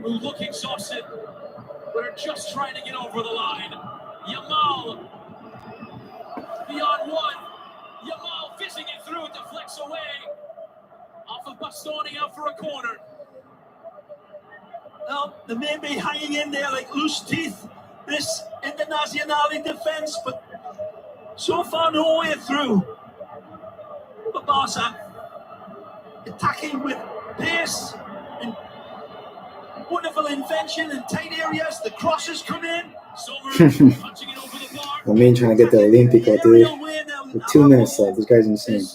who look exhausted, but are just trying to get over the line. Yamal beyond one. Yamal fishing it through, it deflects away. Off of Bastoni, out for a corner. Now, they may be hanging in there like loose teeth, this Internazionale defense, but so far no way through. For Barca, attacking with pace and wonderful invention in tight areas. The crosses come in. Punching it over the bar. Lamine trying to get the Olympico, dude. With 2 minutes left, this guy's insane.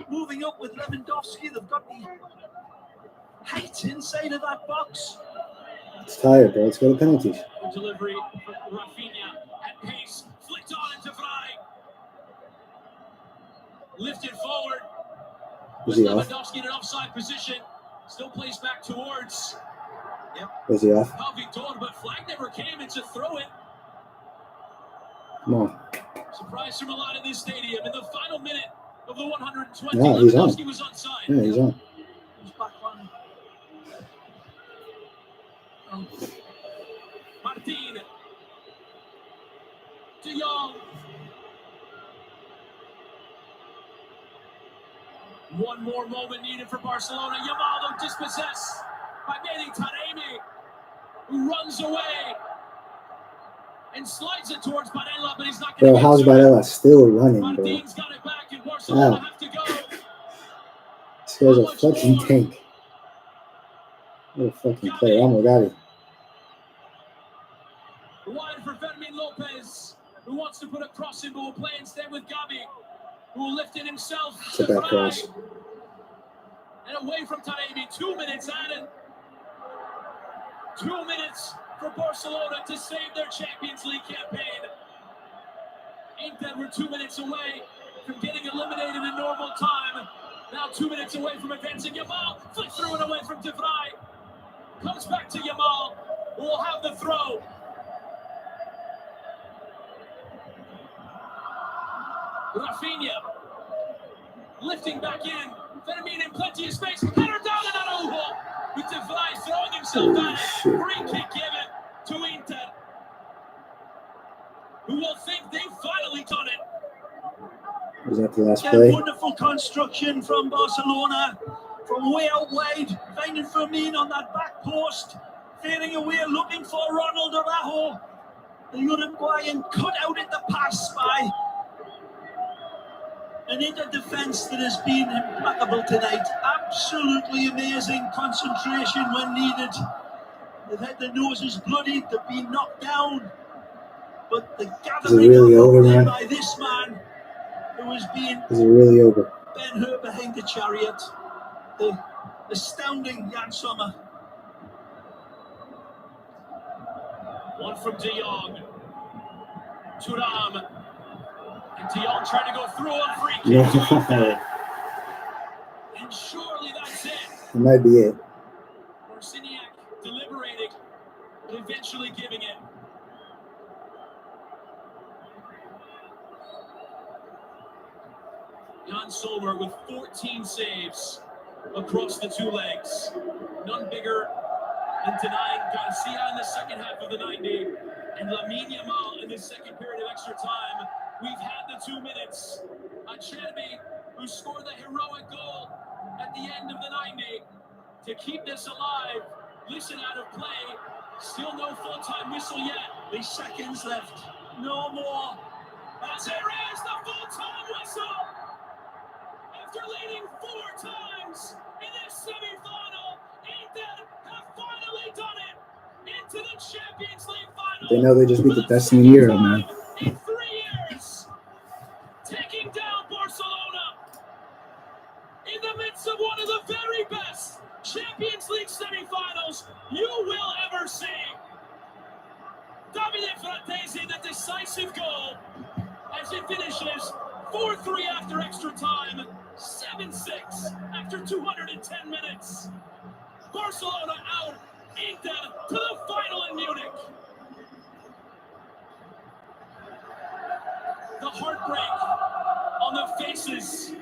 Moving up with Lewandowski, they've got the height inside of that box. It's tired, bro. Let's go to penalties. Delivery from Rafinha at pace, flicked on into Vrij. Lifted forward. Was he off? Lewandowski in an offside position. Still plays back towards. Was he off? Pau Victor, but flag never came. It's a throw-in. Come on. Surprise from Milan in this stadium. In the final minute of the 120, No, he's on. Lewandowski was onside. Yeah, he's on. He's back on. Martin. De Jong. One more moment needed for Barcelona. Yamal dispossessed by Mehdi Taremi, who runs away and slides it towards Barella, but he's not going to Bro, how's Barella still running, bro? Martin's got it back, and Barcelona have to go. This guy's a fucking tank. What a fucking player. Oh my god. Wide for Fermin Lopez, who wants to put a cross in, but will play instead with Gavi, who will lift it himself. It's a bad cross. And away from Taremi, 2 minutes added. 2 minutes for Barcelona to save their Champions League campaign. Inter were 2 minutes away from getting eliminated in normal time. Now 2 minutes away from advancing. Yamal flicks through and away from De Vrij. Comes back to Yamal, who will have the throw. Rafinha lifting back in. Fermin in plenty of space. Header down and Araujo. With De Vrij throwing himself at it. Free kick given to Inter, who will think they've finally done it. Was that the last play? Wonderful construction from Barcelona. From way out wide. Finding Fermin on that back post. Fading away, looking for Ronald Araujo. The Uruguayan cut out in the pass by an Inter defense that has been impeccable tonight. Absolutely amazing concentration when needed. They've had their noses bloodied, they've been knocked down. But the gathering really over, man? by this man who has been Is it really over? Ben Hur behind the chariot. The astounding Jan Sommer. One from De Jong. Thuram. And De Jong trying to go through a free kick. And surely that's it. That might be it. Marciniak deliberating, but eventually giving it. Jan Sommer with 14 saves across the two legs. None bigger than denying Garcia in the second half of the 90 and Lamine Yamal in the second period of extra time. We've had the 2 minutes. Acerbi, who scored the heroic goal at the end of the 90 to keep this alive. Listen, out of play. Still no full-time whistle yet. There's seconds left. No more. As there is the full-time whistle. After leading 4 times in this semi-final, Inter have finally done it into the Champions League final. They know they just beat the best in the Euro, man. In 3 years, taking down Barcelona in the midst of one of the very best Champions League semi-finals you will ever see. Davide Frattesi, the decisive goal as it finishes 4-3 after extra time, 7-6 after 210 minutes. Barcelona out, Inter to the final in Munich. The heartbreak on the faces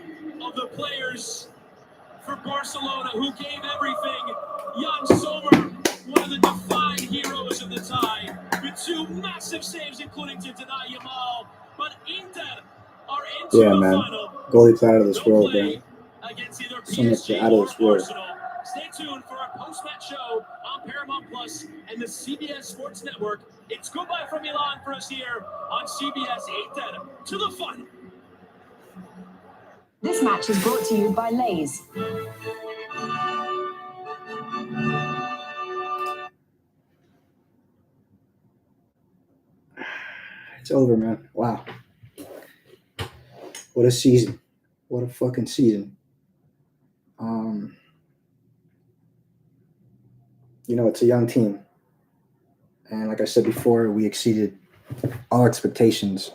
of the players for Barcelona who gave everything. Jan Sommer, one of the defined heroes of the tie, with 2 massive saves, including to deny Yamal. But Inter are into the final. Goalie play out of this world, bro. Against either So much PSG out of or this world. Arsenal. Stay tuned for our post-match show on Paramount Plus and the CBS Sports Network. It's goodbye from Milan for us here on CBS. Inter to the final. This match is brought to you by Lay's. It's over, man. Wow. What a season. What a fucking season. It's a young team. And like I said before, we exceeded all expectations.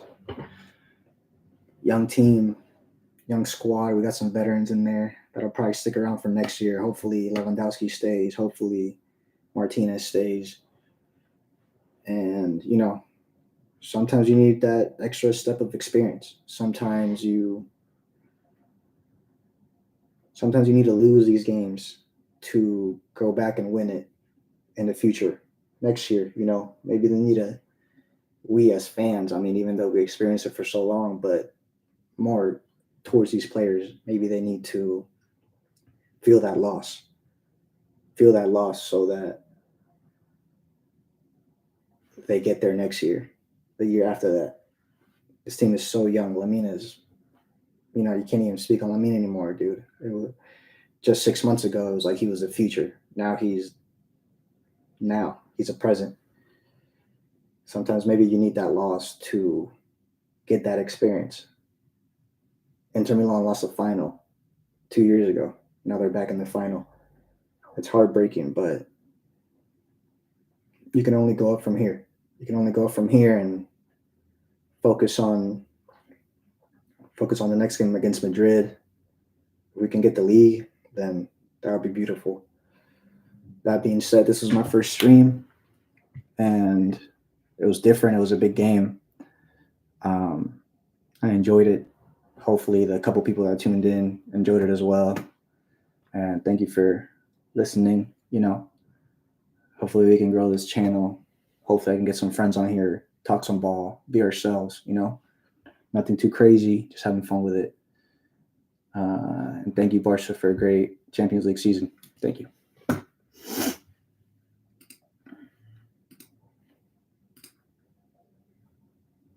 Young team, young squad. We got some veterans in there that'll probably stick around for next year. Hopefully Lewandowski stays. Hopefully Martinez stays. And, sometimes you need that extra step of experience. Sometimes you need to lose these games to go back and win it in the future. Next year, maybe we as fans, even though we experienced it for so long, but more towards these players. Maybe they need to feel that loss so that they get there next year, the year after that. This team is so young. Lamine is, you can't even speak on Lamine anymore, dude. Just 6 months ago, it was like he was the future. Now he's a present. Sometimes maybe you need that loss to get that experience. Inter Milan lost the final 2 years ago. Now they're back in the final. It's heartbreaking, but you can only go up from here. You can only go up from here and focus on the next game against Madrid. If we can get the league, then that would be beautiful. That being said, this was my first stream, and it was different. It was a big game. I enjoyed it. Hopefully the couple people that tuned in enjoyed it as well. And thank you for listening. Hopefully we can grow this channel. Hopefully I can get some friends on here, talk some ball, be ourselves, nothing too crazy, just having fun with it. And thank you, Barça, for a great Champions League season. Thank you.